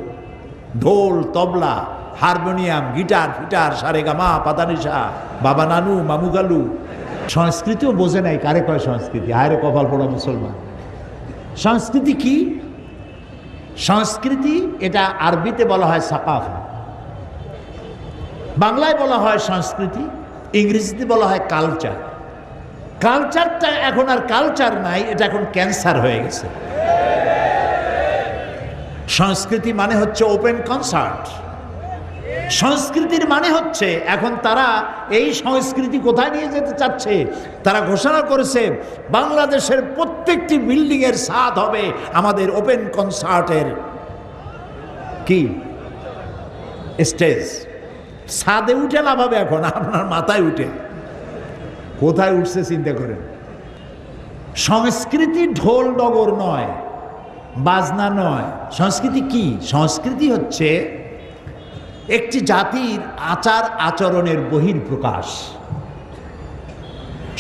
ঢোল, তবলা, হারমোনিয়াম, গিটার, ফিটার, সারেগামা, পাতানিশা, বাবা নানু, মামু গালু। সংস্কৃতিও বোঝে নাই কারে কয় সংস্কৃতি। হায়রে কপাল পোড়া মুসলমান। সংস্কৃতি কি? সংস্কৃতি এটা আরবিতে বলা হয় সাকাফা, বাংলায় বলা হয় সংস্কৃতি, ইংরেজিতে বলা হয় কালচার। কালচারটা এখন আর কালচার নাই, এটা এখন ক্যান্সার হয়ে গেছে। সংস্কৃতি মানে হচ্ছে ওপেন কনসার্ট। সংস্কৃতির মানে হচ্ছে এখন তারা এই সংস্কৃতি কোথায় নিয়ে যেতে চাচ্ছে, তারা ঘোষণা করেছে বাংলাদেশের প্রত্যেকটি বিল্ডিং এর ছাদ হবে আমাদের ওপেন কনসার্টের কি স্টেজ। ছাদে উঠে লাভ হবে এখন, আপনার মাথায় উঠে। কোথায় উঠছে চিন্তা করেন। সংস্কৃতি ঢোল ডগর নয়, বাজনা নয়। সংস্কৃতি কি? সংস্কৃতি হচ্ছে একটি জাতির আচার আচরণের বহিঃপ্রকাশ।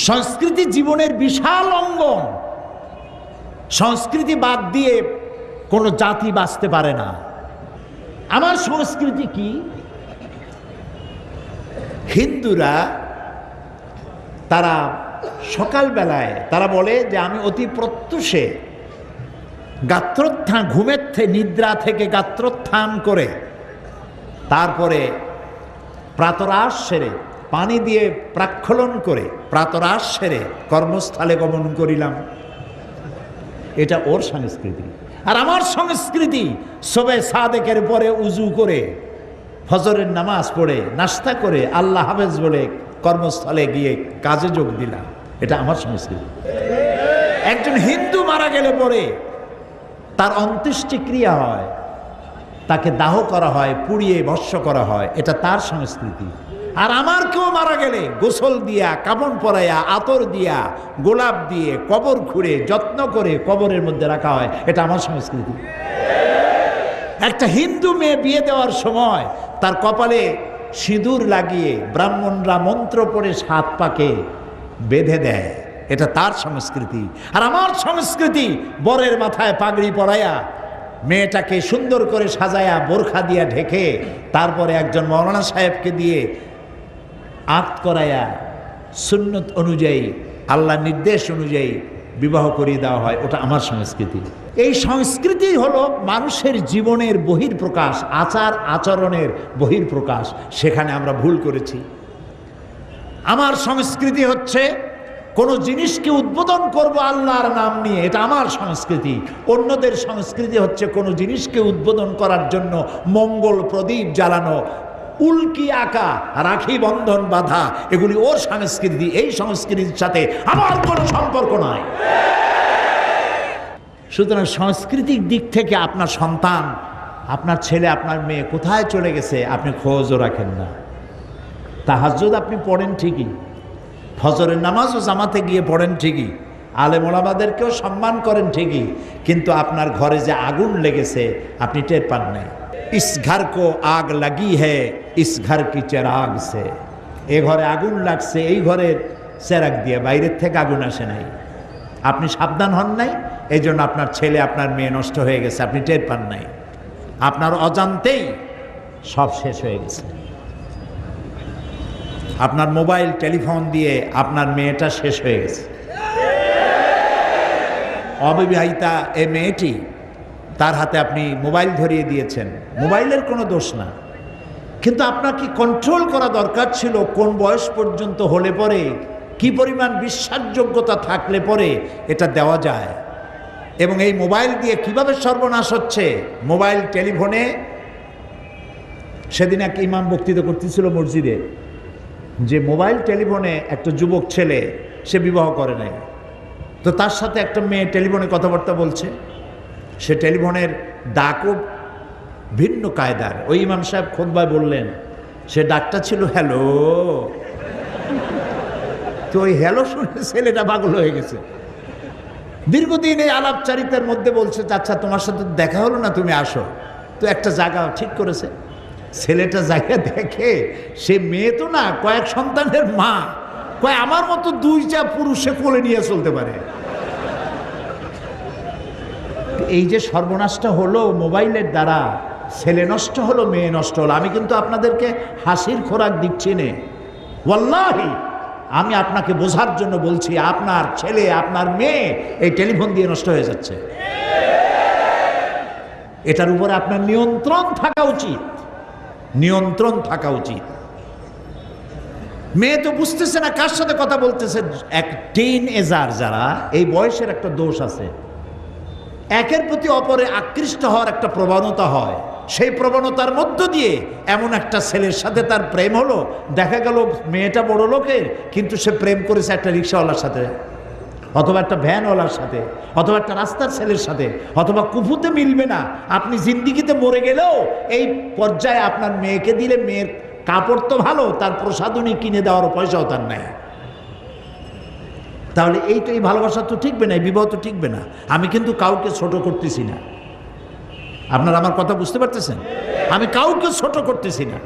সংস্কৃতি জীবনের বিশাল অঙ্গন। সংস্কৃতি বাদ দিয়ে কোনো জাতি বাঁচতে পারে না। আমার সংস্কৃতি কি? হিন্দুরা তারা সকালবেলায় তারা বলে যে আমি অতি প্রত্যুষে গাত্রোত্থান, ঘুমের নিদ্রা থেকে গাত্রোত্থান করে তারপরে প্রাতরাশ সেরে পানি দিয়ে প্রাক্ষলন করে প্রাতরাশ সেরে কর্মস্থলে গমন করিলাম। এটা ওর সংস্কৃতি। আর আমার সংস্কৃতি সবে সাদেকের পরে উজু করে ফজরের নামাজ পড়ে নাস্তা করে আল্লাহ হাফেজ বলে কর্মস্থলে গিয়ে কাজে যোগ দিলাম। এটা আমার সংস্কৃতি। একজন হিন্দু মারা গেলে পরে তার অন্ত্যেষ্টিক্রিয়া হয়, তাকে দাহ করা হয়, পুড়িয়ে ভস্ম করা হয়, এটা তার সংস্কৃতি। আর আমার কেউ মারা গেলে গোসল দিয়া, কাপড় পরাইয়া, আতর দিয়া, গোলাপ দিয়ে কবর খুঁড়ে যত্ন করে কবরের মধ্যে রাখা হয়, এটা আমার সংস্কৃতি। একটা হিন্দু মেয়ে বিয়ে দেওয়ার সময় তার কপালে সিঁদুর লাগিয়ে ব্রাহ্মণরা মন্ত্র পড়ে 7 পাকে বেঁধে দেয়, এটা তার সংস্কৃতি। আর আমার সংস্কৃতি বরের মাথায় পাগড়ি পরাইয়া মেয়েটাকে সুন্দর করে সাজায়া বোরখা দিয়া ঢেকে তারপরে একজন মৌলানা সাহেবকে দিয়ে আক্ত করাইয়া সুন্নত অনুযায়ী, আল্লাহর নির্দেশ অনুযায়ী বিবাহ করিয়ে দেওয়া হয়, ওটা আমার সংস্কৃতি। এই সংস্কৃতি হলো মানুষের জীবনের বহির্প্রকাশ, আচার আচরণের বহির্প্রকাশ। সেখানে আমরা ভুল করেছি। আমার সংস্কৃতি হচ্ছে কোনো জিনিসকে উদ্বোধন করব আল্লাহর নাম নিয়ে, এটা আমার সংস্কৃতি। অন্যদের সংস্কৃতি হচ্ছে কোনো জিনিসকে উদ্বোধন করার জন্য মঙ্গল প্রদীপ জ্বালানো, উল্কি আঁকা, রাখি বন্ধন বাঁধা, এগুলি ওর সংস্কৃতি। এই সংস্কৃতির সাথে আমার কোনো সম্পর্ক নাই। সুতরাং সাংস্কৃতিক দিক থেকে আপনার সন্তান, আপনার ছেলে, আপনার মেয়ে কোথায় চলে গেছে আপনি খোঁজও রাখেন না। তাহাজ্জুদ আপনি পড়েন ঠিকই, ফজরের নামাজও জামাতে গিয়ে পড়েন ঠিকই, আলেম ওলামাদেরকেও সম্মান করেন ঠিকই, কিন্তু আপনার ঘরে যে আগুন লেগেছে আপনি টের পান নাই। ইস ঘর কো আগ লাগি হে ইস ঘর কি চেরাগ সে, এ ঘরে আগুন লাগছে এই ঘরের চেরাগ দিয়ে, বাইরের থেকে আগুন আসে নাই। আপনি সাবধান হন নাই, এই জন্য আপনার ছেলে আপনার মেয়ে নষ্ট হয়ে গেছে, আপনি টের পান নাই। আপনার অজান্তেই সব শেষ হয়ে গেছে। আপনার মোবাইল টেলিফোন দিয়ে আপনার মেয়েটা শেষ হয়ে গেছে। অবিবাহিতা এ মেয়েটি, তার হাতে আপনি মোবাইল ধরিয়ে দিয়েছেন, মোবাইলের কোনো দোষ না, কিন্তু আপনাকে কন্ট্রোল করা দরকার ছিল কোন বয়স পর্যন্ত হলে পরে, কি পরিমাণ বিশ্বাসযোগ্যতা থাকলে পরে এটা দেওয়া যায়। এবং এই মোবাইল দিয়ে কিভাবে সর্বনাশ হচ্ছে, মোবাইল টেলিফোনে। সেদিন এক ইমাম বক্তৃতা করতেছিল মসজিদে, যে মোবাইল টেলিফোনে একটা যুবক ছেলে, সে বিবাহ করে নাই, তো তার সাথে একটা মেয়ে টেলিফোনে কথাবার্তা বলছে। সে টেলিফোনের ডাকও ভিন্ন কায়দার। ওই ইমাম সাহেব খুতবায় বললেন, সে ডাকটা ছিল হ্যালো। তো ওই হ্যালো শুনে ছেলেটা পাগল হয়ে গেছে। দীর্ঘদিন এই আলাপচারিতার মধ্যে বলছে, আচ্ছা তোমার সাথে দেখা হলো না, তুমি আসো। তো একটা জায়গা ঠিক করেছে। ছেলেটা জায়গা দেখে, সে মেয়ে তো না, কয়েক সন্তানের মা, কয় আমার মতো দুইটা পুরুষে কোলে নিয়ে চলতে পারে। এই যে সর্বনাশটা হলো মোবাইলের দ্বারা, ছেলে নষ্ট হলো, মেয়ে নষ্ট হলো। আমি কিন্তু আপনাদেরকে হাসির খোরাক দিচ্ছি না, ওয়াল্লাহি আমি আপনাকে বোঝার জন্য বলছি। আপনার ছেলে, আপনার মেয়ে এই টেলিফোন দিয়ে নষ্ট হয়ে যাচ্ছে। এটার উপরে আপনার নিয়ন্ত্রণ থাকা উচিত, নিয়ন্ত্রণ থাকা উচিত। মেয়ে তো বুঝতেছে না কার সাথে কথা বলতেছে। এক টিন এজার যারা, এই বয়সের একটা দোষ আছে, একের প্রতি অপরে আকৃষ্ট হওয়ার একটা প্রবণতা হয়। সেই প্রবণতার মধ্য দিয়ে এমন একটা ছেলের সাথে তার প্রেম হলো, দেখা গেল মেয়েটা বড় লোকের, কিন্তু সে প্রেম করেছে একটা রিক্সাওয়ালার সাথে, অথবা একটা ভ্যানওয়ালার সাথে, অথবা একটা রাস্তার ছেলের সাথে, অথবা কুফুতে মিলবে না। আপনি জিন্দিগিতে মরে গেলেও এই পর্যায়ে আপনার মেয়েকে দিলে, মেয়ের কাপড় তো ভালো, তার প্রসাধনী কিনে দেওয়ার পয়সাও তার নাই। তাহলে এই ভালোবাসা তো ঠিকবে না, এই বিবাহ তো ঠিকবে না। আমি কিন্তু কাউকে ছোট করতেছি না, আপনারা আমার কথা বুঝতে পারতেছেন? আমি কাউকে ছোট করতেছি না,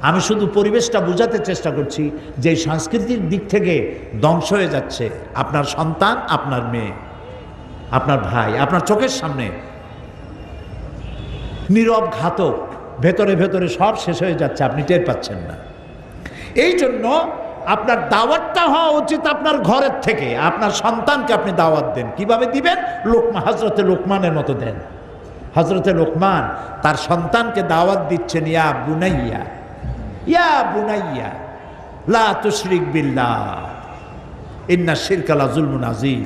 আমি শুধু পরিবেশটা বোঝাতে চেষ্টা করছি যে সাংস্কৃতিক দিক থেকে ধ্বংস হয়ে যাচ্ছে আপনার সন্তান, আপনার মেয়ে, আপনার ভাই, আপনার চোখের সামনে নীরব ঘাতক, ভেতরে ভেতরে সব শেষ হয়ে যাচ্ছে, আপনি টের পাচ্ছেন না। এই জন্য আপনার দাওয়াতটা হওয়া উচিত আপনার ঘরের থেকে। আপনার সন্তানকে আপনি দাওয়াত দেন। কিভাবে দিবেন? হযরতে লোকমানের মতো দেন। হযরতে লোকমান তার সন্তানকে দাওয়াত দিচ্ছেন, ইয়া বুনাইয়া, ইয়া বুনাইয়া লা তুশরিক বিল্লাহ ইন্না শিরকা লাযুলমুন আযীম,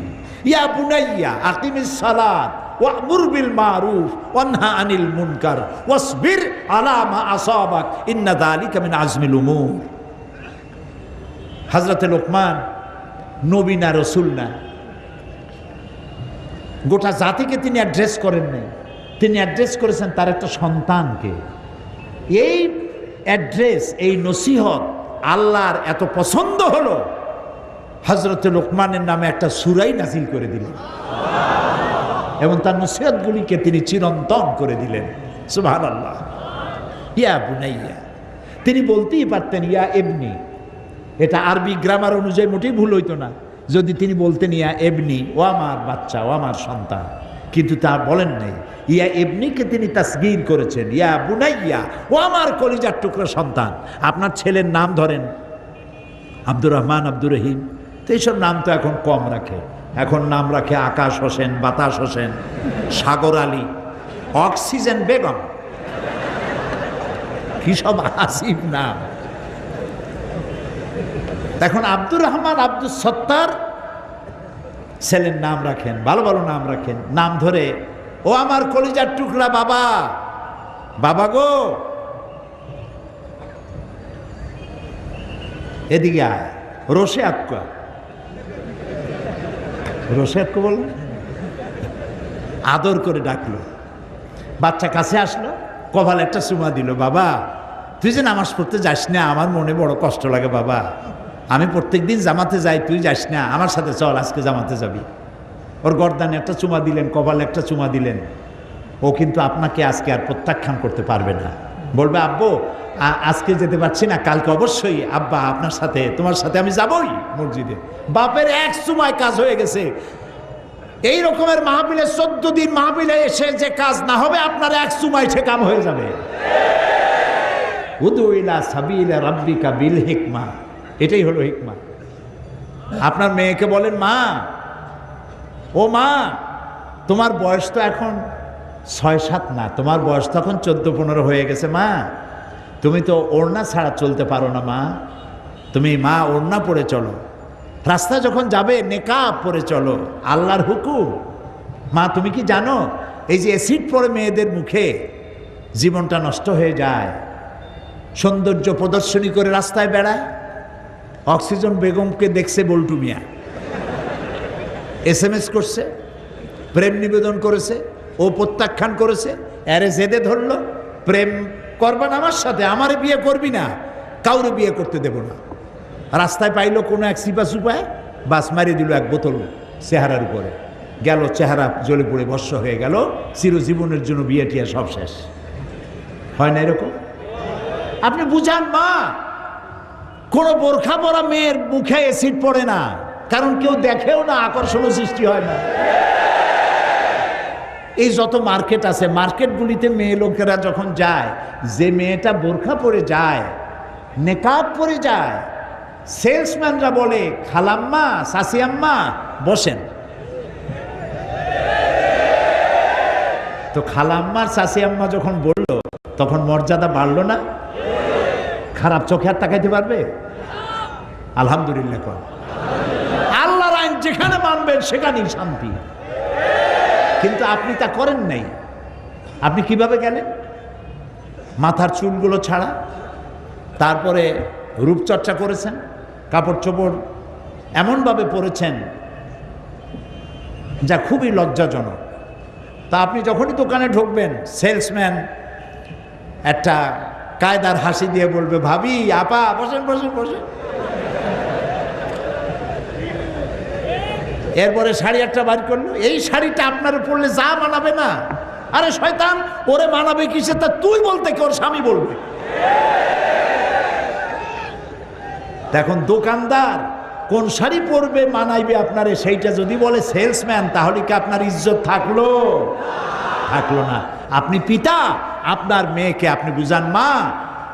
ইয়া বুনাইয়া আকিমিস সালাত ওয়া'মুর বিল মারুফ ওয়ানহা আনিল মুনকার ওয়াসবির আলা মা আসাবাক ইন্না যালিকা মিন আজমিল উমুর। হযরতে লোকমান নবী না, রাসূল না, গোটা জাতিকে তিনি অ্যাড্রেস করেন নাই, তিনি অ্যাড্রেস করেছেন তার একটা সন্তানকে। এই অ্যাড্রেস, এই নসিহত আল্লাহর এত পছন্দ হলো, হযরতে লোকমানের নামে একটা সূরাই নাজিল করে দিলেন এবং তার নসিহতগুলিকে তিনি চিরন্তন করে দিলেন। সুবহানাল্লাহ। ইয়া বুনাইয়া, তিনি বলতেই পারতেন ইয়া ইবনি, এটা আরবি গ্রামার অনুযায়ী মোটেই ভুল হইতো না যদি তিনি বলতেন ইয়া ইবনি, ও আমার বাচ্চা, ও আমার সন্তান, কিন্তু তা বলেন নাই। ইয়া ইবনিকে তিনি তাসগীর করেছেন, ইয়া বুনাইয়া, ও আমার কলিজার টুকরা সন্তান। আপনার ছেলের নাম ধরেন আব্দুর রহমান, আব্দুর রহিম, তো এইসব নাম তো এখন কম রাখে, এখন নাম রাখে আকাশ হোসেন, বাতাস হোসেন, সাগর আলী, অক্সিজেন বেগম, কি সব আসিফ নাম। এখন আব্দুর রহমান, আব্দুল সত্তার ছেলের নাম রাখেন, ভালো ভালো নাম রাখেন। নাম ধরে, ও আমার কলিজার টুকরা বাবা, বাবা গো এদিকে আয়, রসে আক্কা, রসে আক্কা বলল, আদর করে ডাকলো। বাচ্চা কাছে আসলো, কপালে একটা চুমা দিল। বাবা তুই যে নামাজ পড়তে যাস না, আমার মনে বড় কষ্ট লাগে বাবা। আমি প্রত্যেকদিন জামাতে যাই, তুই যাস না, আমার সাথে চল, আজকে জামাতে যাবি। ওর গর্দানে একটা চুমা দিলেন, কপালে একটা চুমা দিলেন। ও কিন্তু আপনাকে আজকে আর প্রত্যাখ্যান করতে পারবে না, বলবে আব্বু আজকে যেতে পারছি না, কালকে অবশ্যই আব্বা আপনার সাথে, তোমার সাথে আমি যাবই মসজিদে। বাপের এক চুমায় কাজ হয়ে গেছে। এই রকমের মাহফিলে 14 দিন মাহফিলে এসে যে কাজ না হবে, আপনার এক চুমায় সে কাম হয়ে যাবে। উদু ইলা সাবিলা রাব্বিকা বিল হিকমা, এটাই হলো হিকমা। আপনার মেয়েকে বলেন, মা ও মা, তোমার বয়স তো এখন 6-7 না, তোমার বয়স তো এখন 14-15 হয়ে গেছে। মা তুমি তো ওড়না ছাড়া চলতে পারো না, মা তুমি মা ওড়না পরে চলো, রাস্তায় যখন যাবে নেকাব পরে চলো, আল্লাহর হুকুম। মা তুমি কি জানো, এই যে অ্যাসিড পড়ে মেয়েদের মুখে জীবনটা নষ্ট হয়ে যায়, সৌন্দর্য প্রদর্শনী করে রাস্তায় বেড়ায়। অক্সিজেন বেগমকে দেখছে বল্টু মিয়া, SMS করছে, প্রেম নিবেদন করেছে, ও প্রত্যাখ্যান করেছে। আরে জেদে ধরলো, প্রেম করবা না আমার সাথে, আমারে বিয়ে করবি না, কাউরে বিয়ে করতে দেব না। রাস্তায় পাইলো কোনো এক সিপা সুপায়, বাস মারিয়ে দিল এক বোতল চেহারার উপরে, গেল চেহারা জ্বলে পড়ে ভস্ম হয়ে গেল, চিরজীবনের জন্য বিয়ে টিয়া সব শেষ। হয় না এরকম? আপনি বুঝান মা, কোনো বোরখা পরা মেয়ের মুখে অ্যাসিড পড়ে না, কারণ কেউ দেখেও না, আকর্ষণও সৃষ্টি হয় না। এই যত মার্কেট আছে, মার্কেটগুলিতে মেয়ে লোকেরা যখন যায়, যে মেয়েটা বোরখা পরে যায়, নেকাব পরে যায়, সেলসম্যানরা বলে খালাম্মা, সাসিয়াম্মা বসেন। তো খালাম্মার সাসিয়াম্মা যখন বলল, তখন মর্যাদা বাড়লো না? খারাপ চোখে আর তাকাইতে পারবে? আলহামদুলিল্লাহ কর। আল্লাহর আইন যেখানে মানবেন সেখানেই শান্তি। কিন্তু আপনি তা করেন নাই। আপনি কিভাবে গেলেন? মাথার চুলগুলো ছাড়া, তারপরে রূপচর্চা করেছেন, কাপড় চোপড় এমনভাবে পরেছেন যা খুবই লজ্জাজনক। তা আপনি যখনই দোকানে ঢুকবেন, সেলসম্যান একটা কায়দার হাসি দিয়ে বলবে, ভাবি, আপা বসেন বসেন বসেন। এরপরে শাড়ি একটা বার করলো, এই শাড়িটা আপনার পরলে যা মানাবে না। আরে শয়তান, ওরে মানাবে কিসে? তা তুই বলতে কি ওর স্বামী বলবে? এখন দোকানদার কোন শাড়ি পরবে মানাইবে আপনারে, সেইটা যদি বলে সেলসম্যান, তাহলে কি আপনার ইজ্জত থাকলো? থাকলো না। আপনি পিতা, আপনার মেয়েকে আপনি বুঝান, মা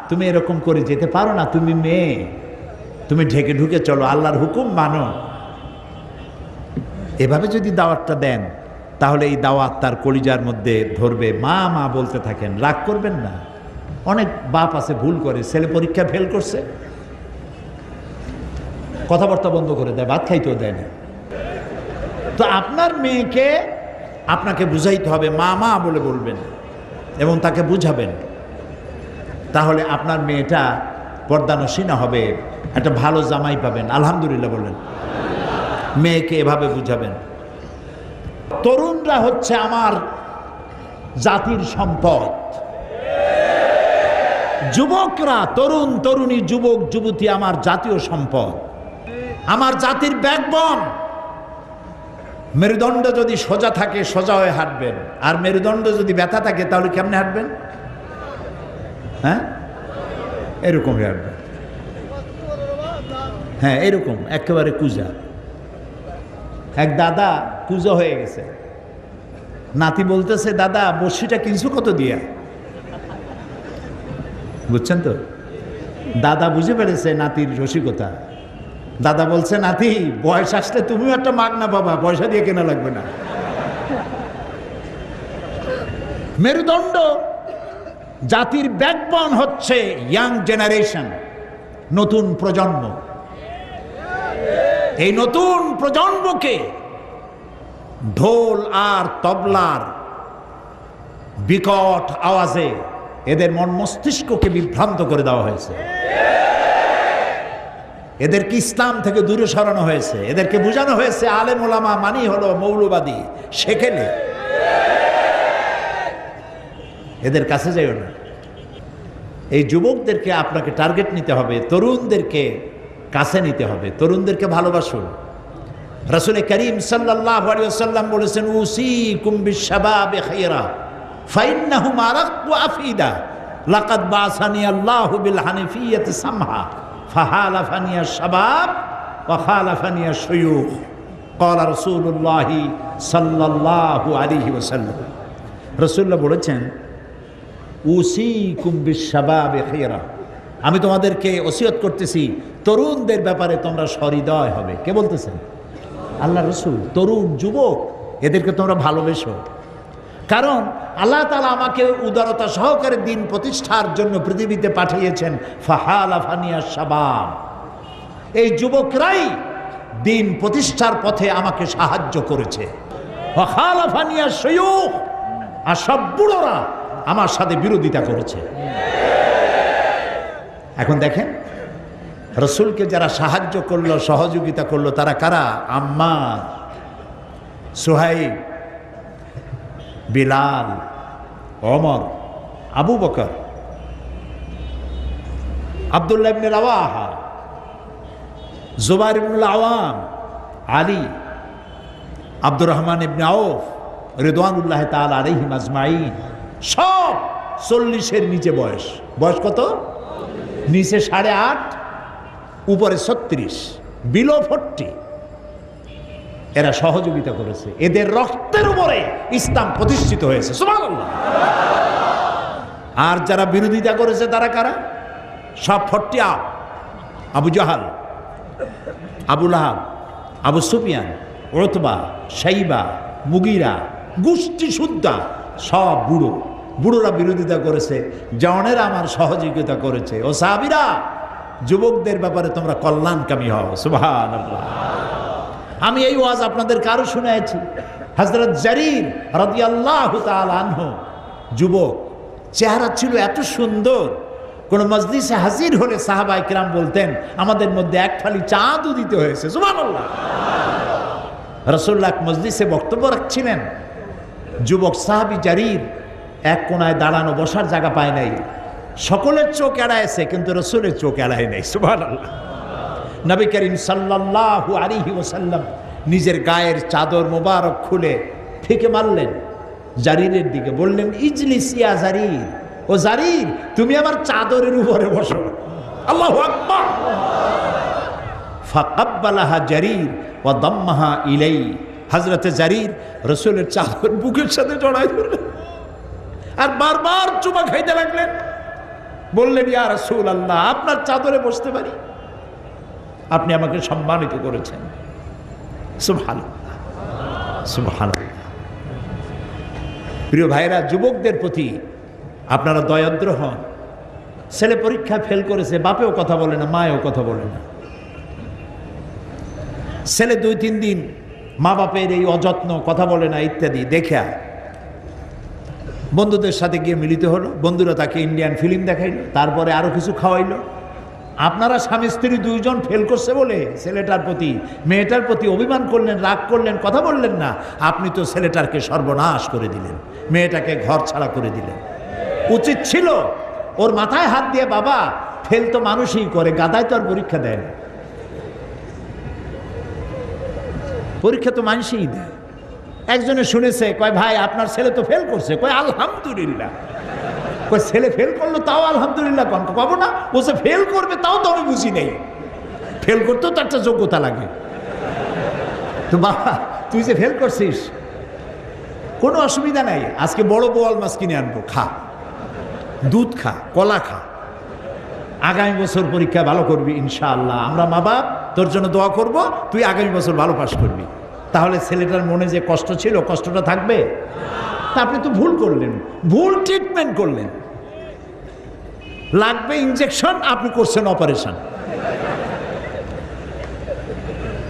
তুমি এরকম করে যেতে পারো না, তুমি মেয়ে, তুমি ঢেকে ঢুকে চলো, আল্লাহর হুকুম মানো। এভাবে যদি দাওয়াতটা দেন, তাহলে এই দাওয়াত তার কলিজার মধ্যে ধরবে। মা মা বলতে থাকেন, রাগ করবেন না। অনেক বাপ আছে ভুল করে, ছেলে পরীক্ষা ফেল করছে, কথাবার্তা বন্ধ করে দেয়, ভাত খাইতেও দেয় না। তো আপনার মেয়েকে আপনাকে বুঝাইতে হবে, মা মা বলে বলবেন এবং তাকে বুঝাবেন। তাহলে আপনার মেয়েটা পর্দানসীনা হবে, একটা ভালো জামাই পাবেন। আলহামদুলিল্লাহ বলবেন। মেয়েকে এভাবে বুঝাবেন। তরুণরা হচ্ছে আমার জাতির সম্পদ। যুবকরা, তরুণ তরুণী, যুবক যুবতী আমার জাতীয় সম্পদ, আমার জাতির ব্যাকবোন। মেরুদণ্ড যদি সোজা থাকে সোজা হয়ে হাঁটবেন, আর মেরুদণ্ড যদি ব্যথা থাকে তাহলে কেমনে হাঁটবেন? হ্যাঁ, এরকম হাঁটবেন। হ্যাঁ, এরকম একেবারে কুজা। এক দাদা কুজা হয়ে গেছে, নাতি বলতেছে, দাদা বড়শিটা কিনছো কত দিয়া? বুঝছেন তো? দাদা বুঝে পেরেছে নাতির রসিকতা। দাদা বলছে, নাতি বয়স আসলে তুমিও একটা মাগনা পাবা, পয়সা দিয়ে কেনা লাগবে না। মেরুদণ্ড, জাতির ব্যাকবোন হচ্ছে ইয়াং জেনারেশন, নতুন প্রজন্ম। এই নতুন প্রজন্মকে ঢোল আর তবলার বিকট আওয়াজে এদের মন মস্তিষ্ককে বিভ্রান্ত করে দেওয়া হয়েছে। এদেরকে ইসলাম থেকে দূরে সরানো হয়েছে। এদেরকে বোঝানো হয়েছে আলেম ওলামা মানি হলো মৌলবাদী, সেখানে এদের কাছে যাইও না। এই যুবকদেরকে আপনাকে টার্গেট নিতে হবে, তরুণদেরকে কাছে নিতে হবে, তরুণদেরকে ভালোবাসুন। রাসূল করিম সাল্লাল্লাহু আলাইহি ওয়াসাল্লাম বলেছেন, উসিকুম বিশ-শাবাবি খায়রা ফাইন্নাহুম আরাক্কু আফিদা লাকাদ বাসানি আল্লাহু বিল হানিফিয়্যাতি সামহা ফাহালাফানি আশ-শাবাব ওয়া খালাফানি আশ-শুয়ুখ ক্বালা রাসূলুল্লাহ সাল্লাল্লাহু আলাইহি ওয়াসাল্লাম। রাসূলুল্লাহ বলেছেন, উসিকুম বিশ-শাবাবি খায়রা, আমি তোমাদেরকে ওসিয়ত করতেছি তরুণদের ব্যাপারে তোমরা সহৃদয় হবে। কে বলতেছেন? আল্লাহ রাসূল। তরুণ যুবক এদেরকে তোমরা ভালোবেসো, কারণ আল্লাহ তাআলা আমাকে উদারতা সহকারে দিন প্রতিষ্ঠার জন্য পৃথিবীতে পাঠিয়েছেন। ফাহালাফানি আশ-শাবাব, এই যুবকরাই দিন প্রতিষ্ঠার পথে আমাকে সাহায্য করেছে। ওয়া খালাফানি আশ-শুয়ুখ, আর সব বুড়োরা আমার সাথে বিরোধিতা করেছে। এখন দেখেন, রসুলকে যারা সাহায্য করলো, সহযোগিতা করলো, তারা কারা? আম্মার, সুহাইব, বিলাল, ওমর, আবু বকর, আব্দুল্লাহ ইবনে রাওয়াহা, জুবাইর ইবনুল আওয়াম, আলী, আব্দুর রহমান ইবনে আউফ রিদওয়ানুল্লাহ তাআলা আলাইহিম আজমাইন, সব 40-এর নিচে বয়স। বয়স কত? নিচে 8.5, উপরে 36, বিলো 40। এরা সহযোগিতা করেছে, এদের রক্তের উপরে ইসলাম প্রতিষ্ঠিত হয়েছে। সুবহানাল্লাহ। আর যারা বিরোধিতা করেছে তারা কারা? সব 40 আবু জাহাল, আবু লাহাব, আবু সুফিয়ান, উতবা, শাইবা, মুগিরা, গোষ্ঠী সুদ্ধা, সব বুড়ো। বুড়োরা বিরোধিতা করেছে, জওয়ানেরা আমার সহযোগিতা করেছে। ও সাহাবীরা, যুবকদের ব্যাপারে তোমরা কল্যাণকামী হও। সুবহানাল্লাহ। আমি এই ওয়াজ আপনাদের কারো শুনেছি। হযরত জারীর রাদিয়াল্লাহু তাআলা আনহু, যুবক, চেহারা ছিল এত সুন্দর, কোন মজলিসে হাজির হলে সাহাবায়ে কিরাম বলতেন, আমাদের মধ্যে এক ফালি চাঁদও দিতে হয়েছে। সুবহানাল্লাহ। রাসূলুল্লাহ মজলিসে বক্তব্য রাখছিলেন, যুবক সাহাবী জারীর এক কোনায় দাঁড়ানো, বসার জায়গা পায় নাই। সকলের চোখ এড়াইছে, কিন্তু রাসূলের চোখ এড়ায় নাই। সুবহানাল্লাহ। নবী করিম সাল্লাল্লাহু আলাইহি ওয়াসাল্লাম নিজের গায়ের চাদর মোবারক খুলে ফিকে মারলেন জারীরের দিকে, বললেন, ইজলিস ইয়া জারীর, ও জারীর তুমি আমার চাদরের উপরে বসো। আল্লাহু আকবার। ফাকাব্বালাহা জারীর ওয়া দাম্মাহা ইলাই, হযরতে জারীর রাসূলের চাদর বুকের সাথে জড়ায় ধরলেন আর বারবার চুমা খাইতে লাগলেন। বললেন, ইয়া রাসূলুল্লাহ, আপনার চাদরে বসতে পারি? আপনি আমাকে সম্মানিত করেছেন। সুবহানাল্লাহ, সুবহানাল্লাহ। প্রিয় ভাইরা, যুবকদের প্রতি আপনারা দয়াদ্র হন। ছেলে পরীক্ষা ফেল করেছে, বাপেও কথা বলে না, মায়েও কথা বলে না। ছেলে 2-3 দিন মা বাপের এই অযত্ন, কথা বলে না ইত্যাদি দেখে বন্ধুদের সাথে গিয়ে মিলিত হলো, বন্ধুরা তাকে ইন্ডিয়ান ফিল্ম দেখাইলো, তারপরে আরো কিছু খাওয়াইলো। আপনারা স্বামী স্ত্রী 2 জন ফেল করছে বলে ছেলেটার প্রতি মেয়েটার প্রতি অভিমান করলেন, রাগ করলেন, কথা বললেন না। আপনি তো ছেলেটাকে সর্বনাশ করে দিলেন, মেয়েটাকে ঘর ছাড়া করে দিলেন। উচিত ছিল ওর মাথায় হাত দিয়ে, বাবা ফেল তো মানুষই করে, গাধায় তো আর পরীক্ষা দেয় না, পরীক্ষা তো মানুষই দেয়। একজনে শুনেছে, কয় ভাই আপনার ছেলে তো ফেল করছে, কয় আলহামদুলিল্লাহ। কয় ছেলে ফেল করলো তাও আলহামদুলিল্লাহ কন, পাবো না, ও যে ফেল করবে তাও তো আমি বুঝি নেই, ফেল করতেও তো একটা যোগ্যতা লাগে। তো বাবা তুই যে ফেল করছিস কোনো অসুবিধা নাই, আজকে বড় বোয়াল মাছ কিনে আনবো, খা, দুধ খা, কলা খা, আগামী বছর পরীক্ষা ভালো করবি ইনশাআল্লাহ। আমরা মা বাপ তোর জন্য দোয়া করব, তুই আগামী বছর ভালো পাস করবি। তাহলে ছেলেটার মনে যে কষ্ট ছিল, কষ্টটা থাকবে? তা আপনি তো ভুল করলেন, ভুল ট্রিটমেন্ট করলেন। লাগবে ইনজেকশন, আপনি করছেন অপারেশন।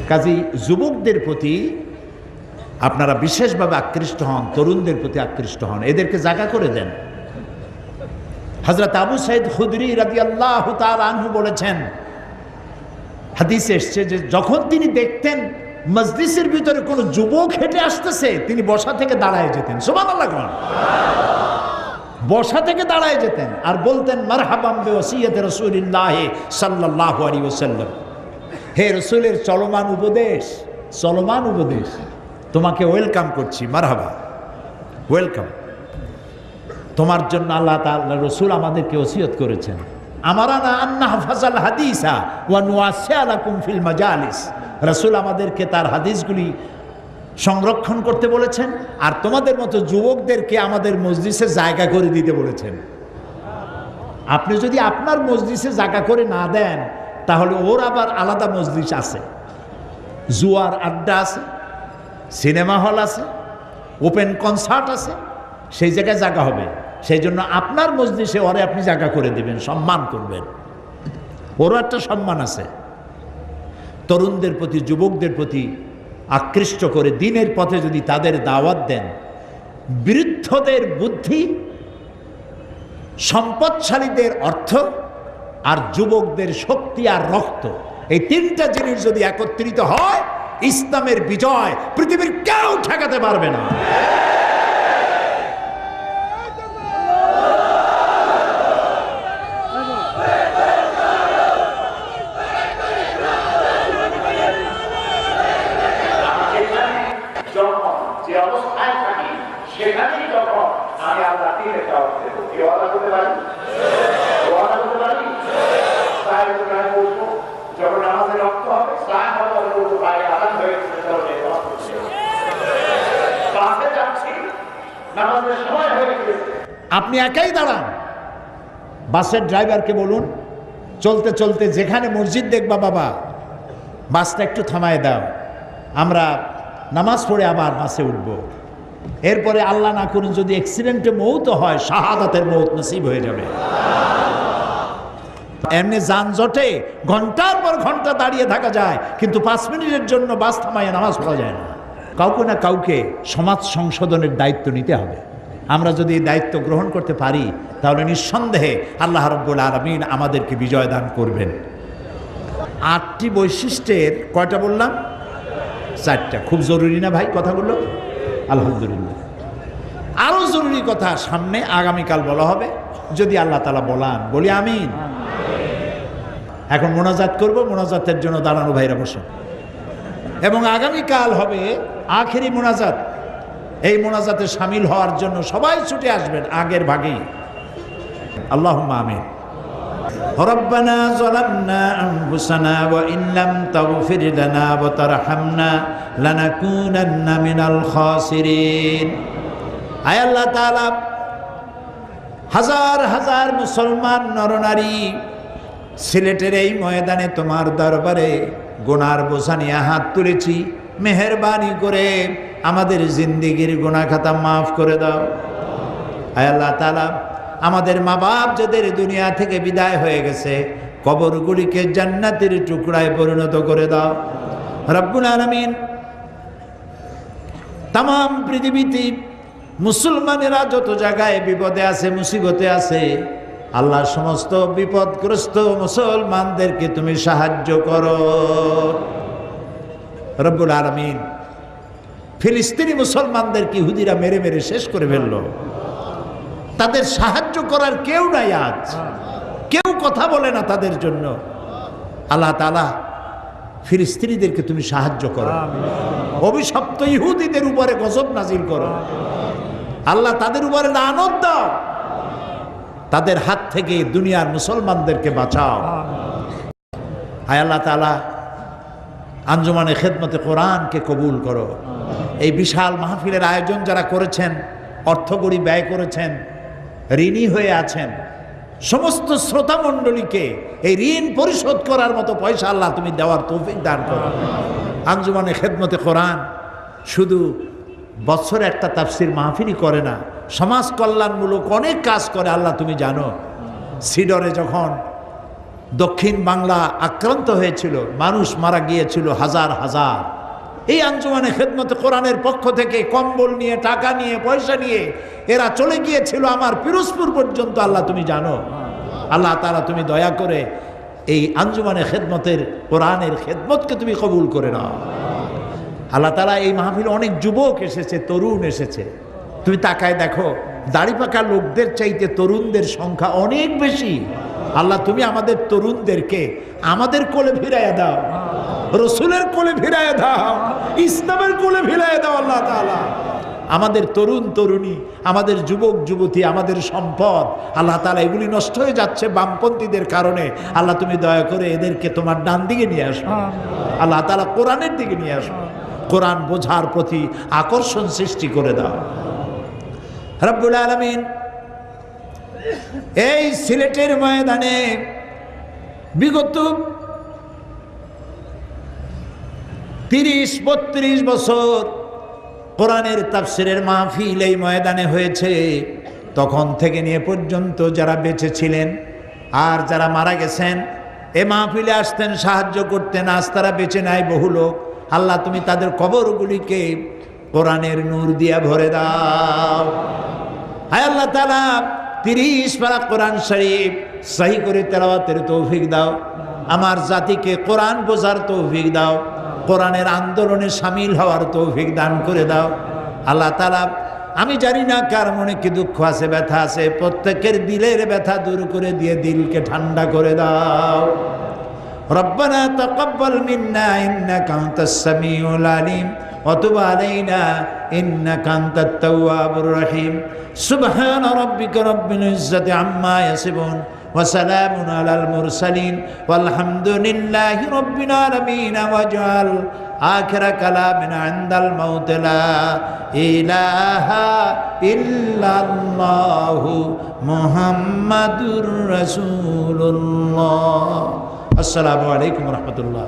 কাজী যুবকদের প্রতি আপনারা বিশেষভাবে আকৃষ্ট হন, তরুণদের প্রতি আকৃষ্ট হন, এদেরকে জায়গা করে দেন। হযরত আবু সাঈদ খুদরি রাদিয়াল্লাহু তাআলা আনহু বলেছেন, হাদিসে এসেছে যে যখন তিনি দেখতেন মজলিসের ভিতরে কোনো যুবক হেঁটে আসতেছে, তিনি বসা থেকে দাঁড়ায় যেতেন। সুবহানাল্লাহ। বসা থেকে দাঁড়ায় যেতেন আর বলতেন, মারহাবাম বিওসিয়্যতি রাসূলিল্লাহ সাল্লাল্লাহু আলাইহি ওয়াসাল্লাম, হে রাসূলের চলমান উপদেশ, চলমান উপদেশ, তোমাকে ওয়েলকাম করছি, মারহাবা, ওয়েলকাম। তোমার জন্য আল্লাহ তাআলা রাসূল আমাদেরকে ওসিয়ত করেছেন, আমারানা আন নাহফাজাল হাদিসা ওয়া নুওয়াসিয়া লাকুম ফিল মাজালিস। রাসূল আমাদেরকে তার হাদিসগুলি সংরক্ষণ করতে বলেছেন আর তোমাদের মতো যুবকদেরকে আমাদের মজলিসে জায়গা করে দিতে বলেছেন। আপনি যদি আপনার মজলিসে জায়গা করে না দেন, তাহলে ওর আবার আলাদা মজলিস আছে, জুয়ার আড্ডা আছে, সিনেমা হল আছে, ওপেন কনসার্ট আছে, সেই জায়গায় জায়গা হবে। সেই জন্য আপনার মজলিসে ওরে আপনি জায়গা করে দিবেন, সম্মান করবেন, ওরও একটা সম্মান আছে। তরুণদের প্রতি, যুবকদের প্রতি আকৃষ্ট করে দ্বীনের পথে যদি তাদের দাওয়াত দেন, বৃদ্ধদের বুদ্ধি, সম্পদশালীদের অর্থ আর যুবকদের শক্তি আর রক্ত, এই তিনটা জিনিস যদি একত্রিত হয়, ইসলামের বিজয় পৃথিবীর কেউ ঠেকাতে পারবে না। যে অবস্থায় থাকি সেখানেই যখন আমি আল্লাহ দিনের দাওয়াত দেব, কি ওয়াদা করতে পারি? ওয়াদা করতে পারি? তাই আমি বলবো, যখন আমাদের রক্ত হবে, স্নান হবে, আমি বলবো ভাই আদান হয়ে গেছে, চলে ক্লাসে যাচ্ছি, নামাজের সময় হয়ে গেছে। আপনি একাই দাঁড়ান, বাসের ড্রাইভারকে বলুন, চলতে চলতে যেখানে মসজিদ দেখবা বাবা, বাসটা একটু থামায় দাও, আমরা নামাজ পড়ে আবার বাসে উঠব। এরপরে আল্লাহ না করুন যদি অ্যাক্সিডেন্টে মৌত হয়, শাহাদাতের মৌত নসিব হয়ে যাবে। এমনি যানজটে ঘন্টার পর ঘন্টা দাঁড়িয়ে থাকা যায়, কিন্তু 5 মিনিটের জন্য বাস থামাইয়া নামাজ পড়া যায় না। কাউকে না কাউকে সমাজ সংশোধনের দায়িত্ব নিতে হবে। আমরা যদি এই দায়িত্ব গ্রহণ করতে পারি, তাহলে নিঃসন্দেহে আল্লাহ রাব্বুল আলামিন আমাদেরকে বিজয় দান করবেন। 8টি বৈশিষ্ট্যের কয়টা বললাম? 4টা। খুব জরুরি না ভাই কথাগুলো? আলহামদুলিল্লাহ। আরো জরুরি কথা সামনে আগামীকাল বলা হবে, যদি আল্লাহ তাআলা বলান, বলি আমিন। এখন মোনাজাত করব, মোনাজাতের জন্য দাঁড়ানো ভাইরা বসে, এবং আগামীকাল হবে আখেরি মোনাজাত। এই মোনাজাতে শামিল হওয়ার জন্য সবাই ছুটে আসবেন আগের ভাগেই। আল্লাহুম্মা আমিন। রব্বানা যালামনা আনফুসানা ওয়া ইন লাম তাগফির লানা ওয়া তারহামনা লানাকুনান্না মিনাল খাসিরিন। আয় আল্লাহ তাআলা, হাজার হাজার মুসলমান নরনারী সিলেটের এই ময়দানে তোমার দরবারে গুনার বোঝা নিয়ে হাত তুলেছি, মেহেরবানি করে আমাদের জিন্দেগির গুনাহ খাতা মাফ করে দাও। আয় আল্লাহ তাআলা, আমাদের মা বাপ যাদের দুনিয়া থেকে বিদায় হয়ে গেছে, কবরগুলিকে জান্নাতের টুকরায় পরিণত করে দাও রব্বুল আলামিন। তাম পৃথিবীতে মুসলমানেরা যত জায়গায় বিপদে আছে, মুসিবতে আছে, আল্লাহ সমস্ত বিপদগ্রস্ত মুসলমানদেরকে তুমি সাহায্য করো রব্বুল আলামিন। ফিলিস্তিনি মুসলমানদেরকে ইহুদিরা মেরে মেরে শেষ করে ফেললো, তাদের সাহায্য করার কেউ নাই, আজ কেউ কথা বলে না তাদের জন্য। আল্লাহ তাআলা ফিলিস্তিনিদেরকে তুমি সাহায্য করো, অভিশপ্ত ইহুদিদের উপরে গজব নাজিল করো আল্লাহ, তাদের উপরে লানত দাও, তাদের হাত থেকে দুনিয়ার মুসলমানদেরকে বাঁচাও। আয় আল্লাহ তাআলা, আঞ্জুমানে খেদমতে কোরআনকে কবুল করো। এই বিশাল মাহফিলের আয়োজন যারা করেছেন, অর্থকড়ি ব্যয় করেছেন, ঋণী হয়ে আছেন, সমস্ত শ্রোতা মণ্ডলীকে এই ঋণ পরিশোধ করার মতো পয়সা আল্লাহ তুমি দেওয়ার তৌফিক দান করো। আঞ্জুমানে খেদমতে কোরআন শুধু বছরে একটা তাফসির মাহফিলই করে না, সমাজ কল্যাণমূলক অনেক কাজ করে। আল্লাহ তুমি জানো, সিডরে যখন দক্ষিণ বাংলা আক্রান্ত হয়েছিল, মানুষ মারা গিয়েছিল হাজার হাজার, এই আঞ্জুমানে খেদমতে কোরআনের পক্ষ থেকে কম্বল নিয়ে, টাকা নিয়ে, পয়সা নিয়ে এরা চলে গিয়েছিল আমার পিরোজপুর পর্যন্ত। আল্লাহ তুমি জানো, আল্লাহ তাআলা তুমি দয়া করে এই আঞ্জুমানে খেদমতের কোরআনের খেদমতকে তুমি কবুল করে নাও। আল্লাহ তাআলা এই মাহফিলে অনেক যুবক এসেছে, তরুণ এসেছে। তুমি তাকায় দেখো, দাড়ি পাকা লোকদের চাইতে তরুণদের সংখ্যা অনেক বেশি। আল্লাহ তুমি আমাদের তরুণদেরকে আমাদের কোলে ফিরাইয়া দাও, রসুলের কোলে ফিরাইয়া দাও, ইসলামের কোলে ফিরাইয়া দাও। আল্লাহ তাআলা আমাদের তরুণ তরুণী, আমাদের যুবক যুবতী, আমাদের সম্পদ, আল্লাহ তাআলা এগুলি নষ্ট হয়ে যাচ্ছে বামপন্থীদের কারণে। আল্লাহ তুমি দয়া করে এদেরকে তোমার ডান দিকে নিয়ে আসো। আল্লাহ তাআলা কোরআনের দিকে নিয়ে আসো, কোরআন বোঝার প্রতি আকর্ষণ সৃষ্টি করে দাও রব্বুল আলামিন। এই সিলেটের ময়দানে বিগত 30-32 বছর কোরআনের তাফসিরের মাহফিল এই ময়দানে হয়েছে। তখন থেকে নিয়ে পর্যন্ত যারা বেঁচে ছিলেন আর যারা মারা গেছেন এ মাহফিলে আসতেন, সাহায্য করতেন, আজ তারা বেঁচে নাই বহু লোক। আল্লাহ তুমি তাদের কবরগুলিকে কোরআনের নূর দিয়া ভরে দাও। হায় আল্লাহ তাআলা 30 পারা কোরআন শরীফ সহি করে তেলাওয়াতের তৌফিক দাও। আমার জাতিকে কোরআন বোঝার তৌফিক দাও, কোরআনের আন্দোলনে শামিল হওয়ার তৌফিক দান করে দাও। আল্লাহ তাআলা আমি জানি না কার মনে কি দুঃখ আছে, ব্যথা আছে, প্রত্যেকের দিলের ব্যথা দূর করে দিয়ে দিলকে ঠান্ডা করে দাও। রব্বানা তাকাব্বাল মিন্না ইন্নাকা আনতাস সামিউল আলিম ওয়া তুব আলাইনা ইন্নাকা আনতাত তাওয়াবুর রহিম। সুবহান রাব্বিকা রাব্বিল ইজ্জাতি আম্মা ইয়াসিফুন ওয়া সালামুন আলাল মুরসালিন ওয়ালহামদুলিল্লাহি রাব্বিল আলামিন। ওয়াজআল আখিরা কালামিনা ইনদাল মাউত লা ইলাহা ইল্লাল্লাহু মুহাম্মাদুর রাসূলুল্লাহ। আসসালামু আলাইকুম ওয়া রাহমাতুল্লাহ।